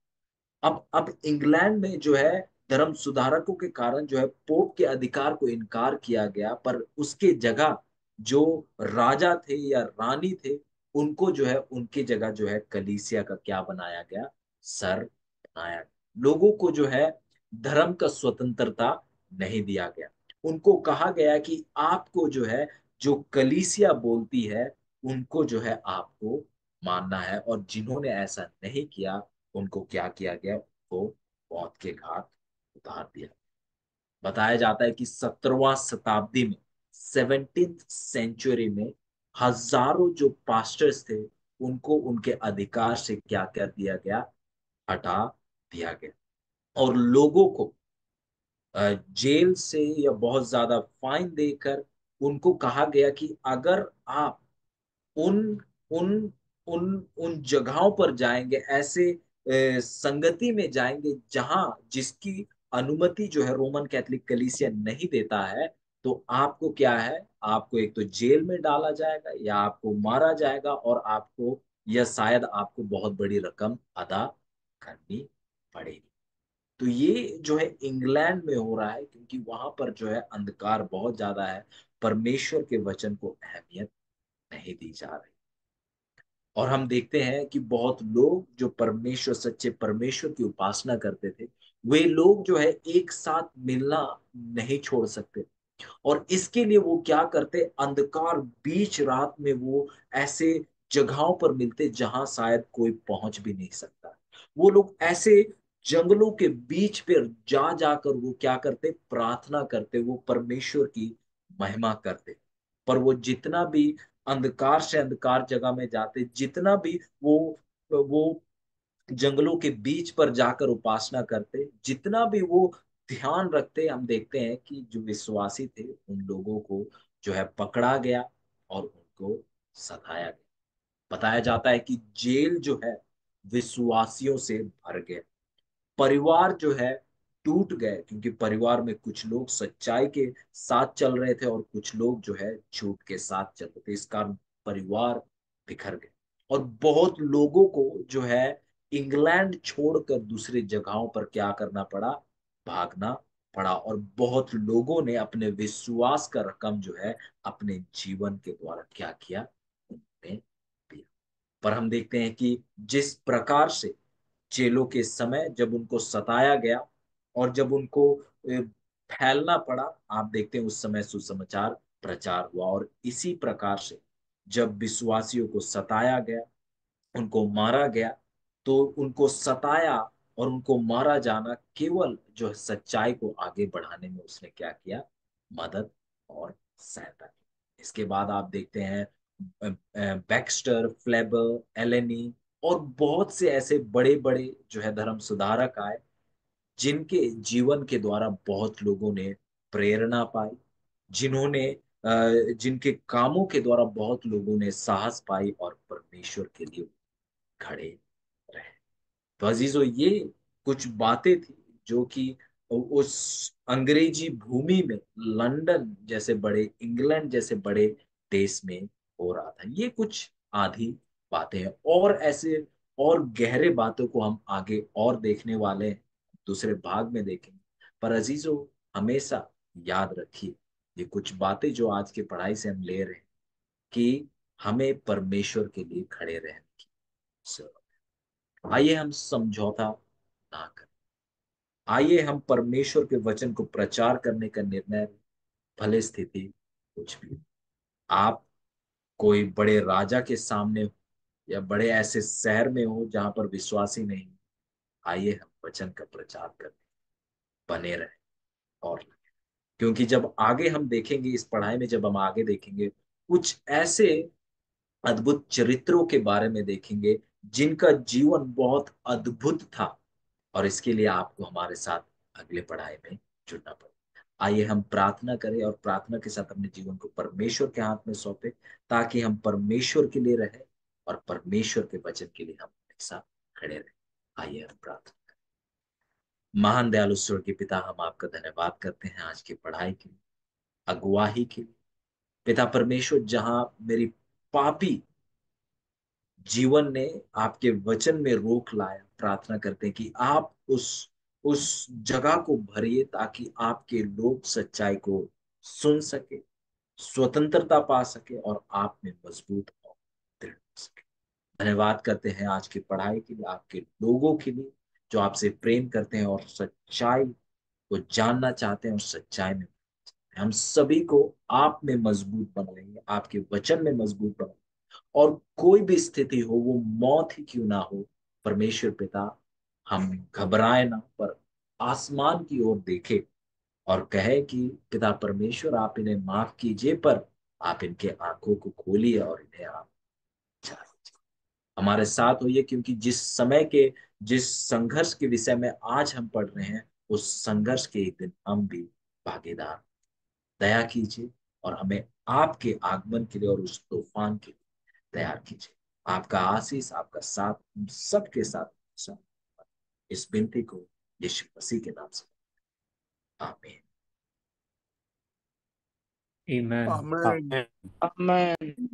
अब इंग्लैंड में जो है धर्म सुधारकों के कारण जो है पोप के अधिकार को इनकार किया गया, पर उसके जगह जो राजा थे या रानी थे, उनको जो है उनकी जगह जो है कलीसिया का क्या बनाया गया, सर बनाया गया। लोगों को जो है धर्म का स्वतंत्रता नहीं दिया गया। उनको कहा गया कि आपको जो है जो कलीसिया बोलती है उनको जो है आपको मानना है, और जिन्होंने ऐसा नहीं किया उनको क्या किया गया, उनको मौत के घाट उतार दिया। बताया जाता है कि 17वां शताब्दी में, 17th सेंचुरी में, हजारों जो पास्टर्स थे उनको उनके अधिकार से क्या कर दिया गया, हटा दिया गया। और लोगों को जेल से या बहुत ज्यादा फाइन देकर उनको कहा गया कि अगर आप उन उन उन उन जगहों पर जाएंगे, ऐसे संगति में जाएंगे जहां जिसकी अनुमति जो है रोमन कैथोलिक कलीसिया नहीं देता है, तो आपको क्या है, आपको एक तो जेल में डाला जाएगा या आपको मारा जाएगा, और आपको या शायद आपको बहुत बड़ी रकम अदा करनी पड़ेगी। तो ये जो है इंग्लैंड में हो रहा है, क्योंकि वहां पर जो है अंधकार बहुत ज्यादा है, परमेश्वर के वचन को अहमियत नहीं दी जा रही। और हम देखते हैं कि बहुत लोग जो परमेश्वर, सच्चे परमेश्वर की उपासना करते थे, वे लोग जो है एक साथ मिलना नहीं छोड़ सकते। और इसके लिए वो क्या करते, अंधकार बीच रात में वो ऐसे जगहों पर मिलते जहां शायद कोई पहुंच भी नहीं सकता। वो लोग ऐसे जंगलों के बीच पर जा जाकर वो क्या करते, प्रार्थना करते, वो परमेश्वर की महिमा करते। पर वो जितना भी अंधकार से अंधकार जगह में जाते, जितना भी वो जंगलों के बीच पर जाकर उपासना करते, जितना भी वो ध्यान रखते, हम देखते हैं कि जो विश्वासी थे उन लोगों को जो है पकड़ा गया और उनको सताया गया। बताया जाता है कि जेल जो है विश्वासियों से भर गया, परिवार जो है टूट गए, क्योंकि परिवार में कुछ लोग सच्चाई के साथ चल रहे थे और कुछ लोग जो है झूठ के साथ चल रहे थे। इस कारण परिवार बिखर गए और बहुत लोगों को जो है इंग्लैंड छोड़कर दूसरी जगहों पर क्या करना पड़ा, भागना पड़ा। और बहुत लोगों ने अपने विश्वास का रकम जो है अपने जीवन के द्वारा क्या किया, उन्होंने दिया। पर हम देखते हैं कि जिस प्रकार से चेलों के समय जब उनको सताया गया और जब उनको फैलना पड़ा, आप देखते हैं उस समय सुसमाचार प्रचार हुआ। और इसी प्रकार से जब विश्वासियों को सताया गया, उनको मारा गया, तो उनको सताया और उनको मारा जाना केवल जो है सच्चाई को आगे बढ़ाने में उसने क्या किया, मदद और सहायता की। इसके बाद आप देखते हैं बैक्स्टर, फ्लेबर, एलेनी और बहुत से ऐसे बड़े बड़े जो है धर्म सुधारक आए, जिनके जीवन के द्वारा बहुत लोगों ने प्रेरणा पाई, जिन्होंने जिनके कामों के द्वारा बहुत लोगों ने साहस पाई और परमेश्वर के लिए खड़े रहे। तो अजीजों, ये कुछ बातें थी जो कि उस अंग्रेजी भूमि में, लंदन जैसे बड़े, इंग्लैंड जैसे बड़े देश में हो रहा था। ये कुछ आधी बातें हैं, और ऐसे और गहरे बातों को हम आगे और देखने वाले हैं, दूसरे भाग में देखेंगे। पर अजीजों, हमेशा याद रखिए, ये कुछ बातें जो आज की पढ़ाई से हम ले रहे हैं कि हमें परमेश्वर के लिए खड़े रहने की जरूरत है। आइए हम समझौता ना करें, आइए हम परमेश्वर के वचन को प्रचार करने का निर्णय लें, भले स्थिति कुछ भी हो। आप कोई बड़े राजा के सामने हो या बड़े ऐसे शहर में हो जहां पर विश्वासी नहीं, आइए हम वचन का प्रचार करने बने रहे। और क्योंकि जब आगे हम देखेंगे, इस पढ़ाई में जब हम आगे देखेंगे, कुछ ऐसे अद्भुत चरित्रों के बारे में देखेंगे जिनका जीवन बहुत अद्भुत था। और इसके लिए आपको हमारे साथ अगले पढ़ाई में जुड़ना पड़ेगा। आइए हम प्रार्थना करें और प्रार्थना के साथ अपने जीवन को परमेश्वर के हाथ में सौंपे, ताकि हम परमेश्वर के लिए रहे और परमेश्वर के वचन के लिए हम हमेशा खड़े रहे। आइए हम प्रार्थना करें। महान दयालु स्वर्गीय पिता, हम आपका धन्यवाद करते हैं आज की पढ़ाई के लिए, अगुवाही के लिए। पिता परमेश्वर, जहां मेरी पापी जीवन ने आपके वचन में रोक लाया, प्रार्थना करते हैं कि आप उस जगह को भरिए, ताकि आपके लोग सच्चाई को सुन सके, स्वतंत्रता पा सके और आप में मजबूत और दृढ़ हो सके। धन्यवाद करते हैं आज की पढ़ाई के लिए, आपके लोगों के लिए जो आपसे प्रेम करते हैं और सच्चाई को जानना चाहते हैं और सच्चाई में हम सभी को आप में मजबूत बनाएंगे, आपके वचन में मजबूत बनाएंगे। और कोई भी स्थिति हो, वो मौत ही क्यों ना हो, परमेश्वर पिता, हम घबराए ना, पर आसमान की ओर देखे और कहे कि पिता परमेश्वर, आप इन्हें माफ कीजिए, पर आप इनके आंखों को खोलिए और इन्हें आप जान लीजिए। हमारे साथ होइए, क्योंकि जिस संघर्ष के विषय में आज हम पढ़ रहे हैं, उस संघर्ष के एक दिन हम भी भागीदार। दया कीजिए और हमें आपके आगमन के लिए और उस तूफान के लिए तैयार कीजिए। आपका आशीष, आपका साथ हम सबके साथ। इस विनती को यीशु मसीह के नाम से, आमीन। Amen. आमीन। आमेन।